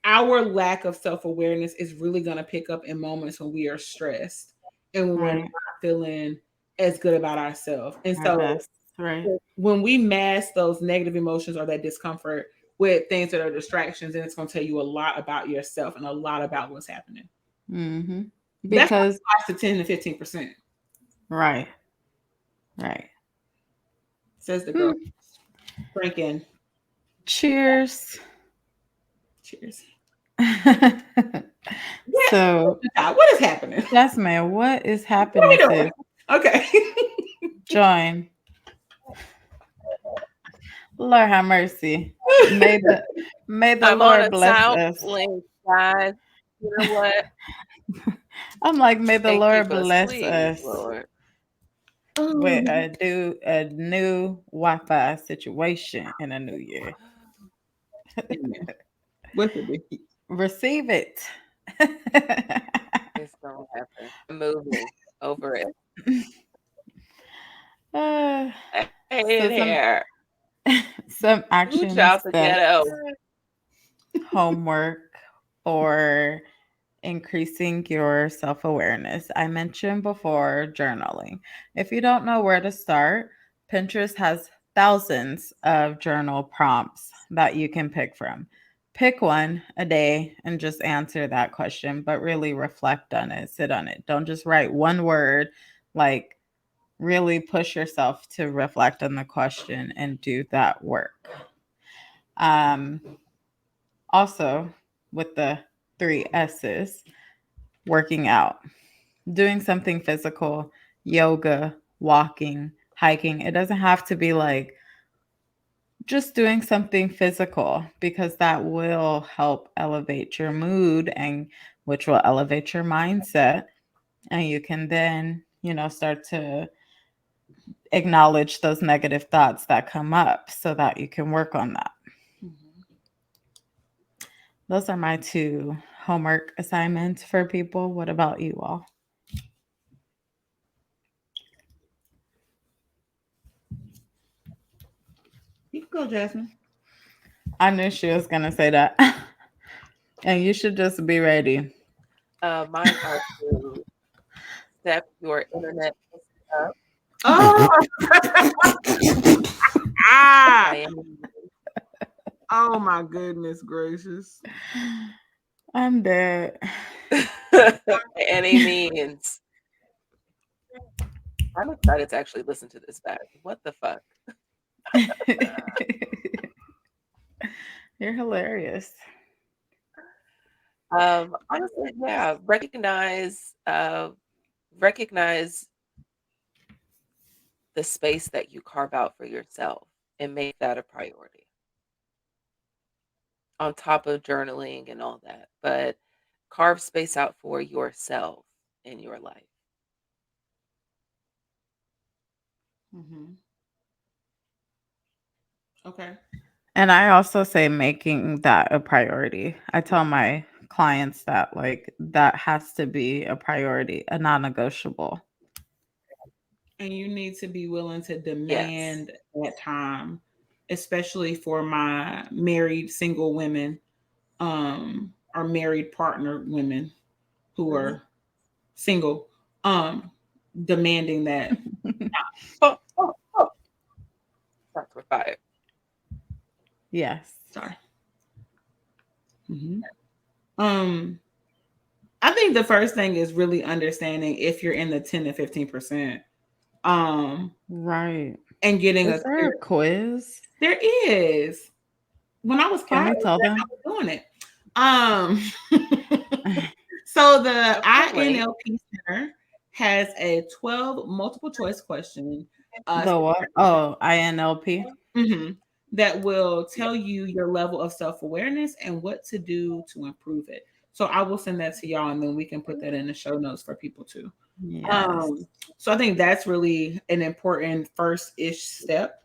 our lack of self-awareness is really going to pick up in moments when we are stressed and when we're Right. not feeling as good about ourselves. And Our so best. Right. when we mask those negative emotions or that discomfort with things that are distractions, then it's going to tell you a lot about yourself and a lot about what's happening. Mm-hmm. That's Because, 5 to 10 to 15%, right. Right. says the girl Hmm. drinking. Cheers. Cheers. So, What is happening? Jasmine, what is What are we happening, doing? sis? Okay. Join. Lord have mercy. May the may the I'm on a Lord bless sound us. link, guys. You know what? I'm like, may the And Lord keep us, bless please, us Lord. with a new Wi-Fi situation in a new year. Amen. What's it be? Receive it. It's gonna happen. I'm moving over it. Uh, I hate so it here. some Ooh, action child, the steps, ghetto. homework, or increasing your self awareness. I mentioned before journaling. If you don't know where to start, Pinterest has thousands of journal prompts that you can pick from. Pick one a day and just answer that question, but really reflect on it, sit on it. Don't just write one word, like, really push yourself to reflect on the question and do that work. Um, Also, with the three S's, working out, doing something physical, yoga, walking, hiking. It doesn't have to be like just doing something physical because that will help elevate your mood and which will elevate your mindset. And you can then, start to acknowledge those negative thoughts that come up so that you can work on that. Mhm. Those are my two homework assignments for people. What about you all? You can go, Jasmine. I knew she was going to say that. And you should just be ready. Mine are to step your internet up Oh, by ah! any Oh my goodness gracious! I'm dead. by any means. I'm excited to actually listen to this back. What the fuck? You're hilarious. Honestly, yeah, recognize the space that you carve out for yourself and make that a priority on top of journaling and all that. But carve space out for yourself in your life. Mm-hmm. Okay. And I also say making that a priority. I tell my clients that, like, that has to be a priority, a non negotiable. And you need to be willing to Yes. demand that time, especially for my married single women, or married partner women who Mhm. are single, um, demanding that. Oh, oh, oh. Shots were fired. Yes. Sorry. Hmm. Um, I think the first thing is really understanding if you're in the 10 to 15%, um, Right. and getting Is a there clear. a quiz? There is. When I was Can five, we tell I them? was doing it. Um, so the Apparently, INLP Center has a 12 multiple choice question, The what? Oh, INLP. mhm, that will tell you your level of self awareness and what to do to improve it. So I will send that to y'all, and then we can put that in the show notes for people too. Yes. Um, so I think that's really an important first ish step,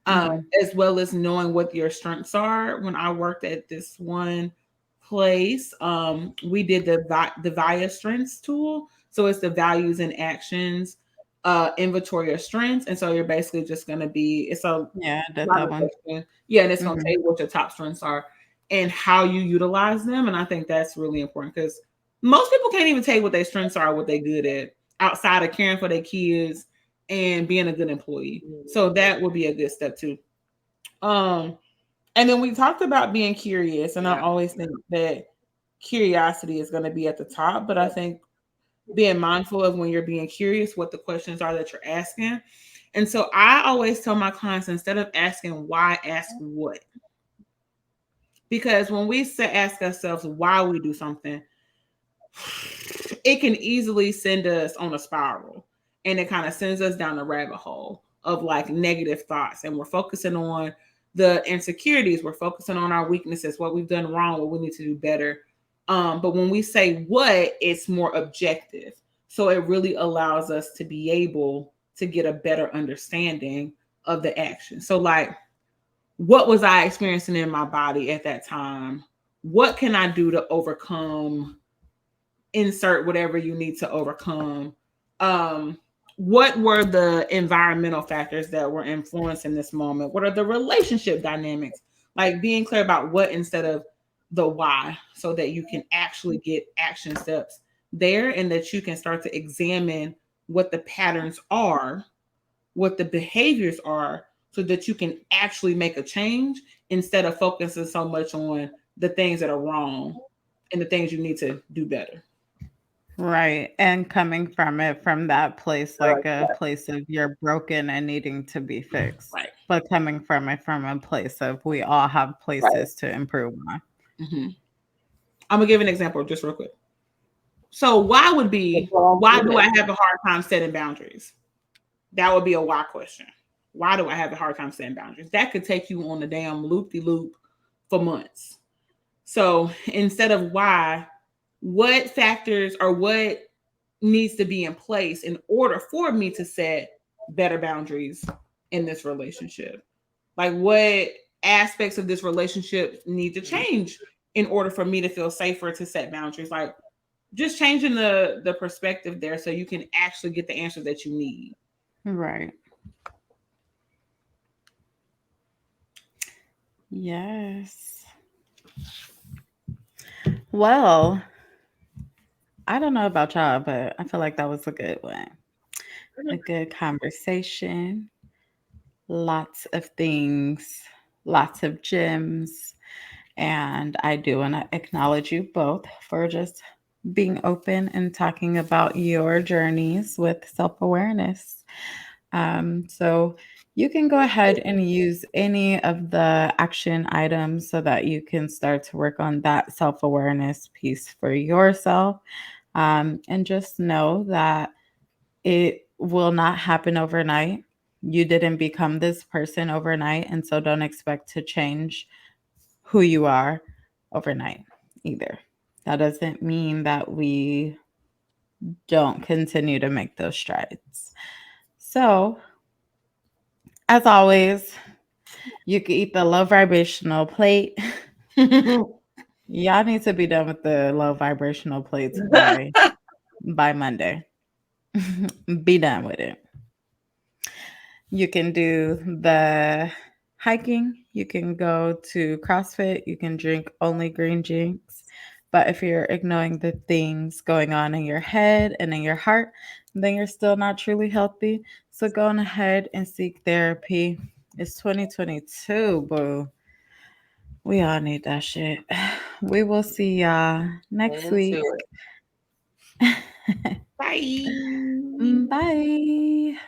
Hmm. as well as knowing what your strengths are. When I worked at this one place, we did the VIA strengths tool. So it's the values and actions, inventory of strengths, and so you're basically just going to be it's a Yeah, I did lot that of one. questions. Yeah, and it's going to Hmm. tell you what your top strengths are and how you utilize them. And I think that's really important because most people can't even tell you what their strengths are, what they're good at, outside of caring for their kids and being a good employee. So that would be a good step too. Um, and then we talked about being curious, and I yeah. always think that curiosity is going to be at the top, but I think being mindful of when you're being curious, what the questions are that you're asking. And so I always tell my clients instead of asking why, ask what. Because when we say ask ourselves why we do something, it can easily send us on a spiral, and it kind of sends us down a rabbit hole of like negative thoughts, and we're focusing on the insecurities, we're focusing on our weaknesses, what we've done wrong, what we need to do better. But when we say what, it's more objective, so it really allows us to be able to get a better understanding of the action. So like, what was I experiencing in my body at that time? What can I do to overcome, insert whatever you need to overcome? um what were the environmental factors that were influencing this moment? What are the relationship dynamics? Like being clear about what instead of the why so that you can actually get action steps there, and that you can start to examine what the patterns are, what the behaviors are, so that you can actually make a change instead of focusing so much on the things that are wrong and the things you need to do better. Right. And coming from it from that place, I like like a that. place of you're broken and needing to be fixed. Right. But coming from it from a place of we all have Right. places to improve on. Hmm. I'm gonna give an example just real quick. So why would be, why do I Good. have a hard time setting boundaries? That would be a why question. Why do I have a hard time setting boundaries? That could take you on a damn loop de loop for months. So instead of why, what factors or what needs to be in place in order for me to set better boundaries in this relationship? Like, what aspects of this relationship need to change in order for me to feel safer to set boundaries? Like, just changing the perspective there so you can actually get the answer that you need. Right. Yes. Well, I don't know about y'all, but I feel like that was a good one. A good conversation. Lots of things, lots of gems. And I do want to acknowledge you both for just being open and talking about your journeys with self awareness. So you can go ahead and use any of the action items so that you can start to work on that self awareness piece for yourself. And just know that it will not happen overnight. You didn't become this person overnight. And so don't expect to change who you are overnight either. That doesn't mean that we don't continue to make those strides. So, as always, you can eat the low vibrational plate. Y'all need to be done with the low vibrational plates by Monday. Be done with it. You can do the hiking. You can go to CrossFit. You can drink only green drinks. But if you're ignoring the things going on in your head and in your heart, then you're still not truly healthy. So go on ahead and seek therapy. It's 2022, boo. We all need that shit. We will see y'all next week. Into it. Bye. Bye.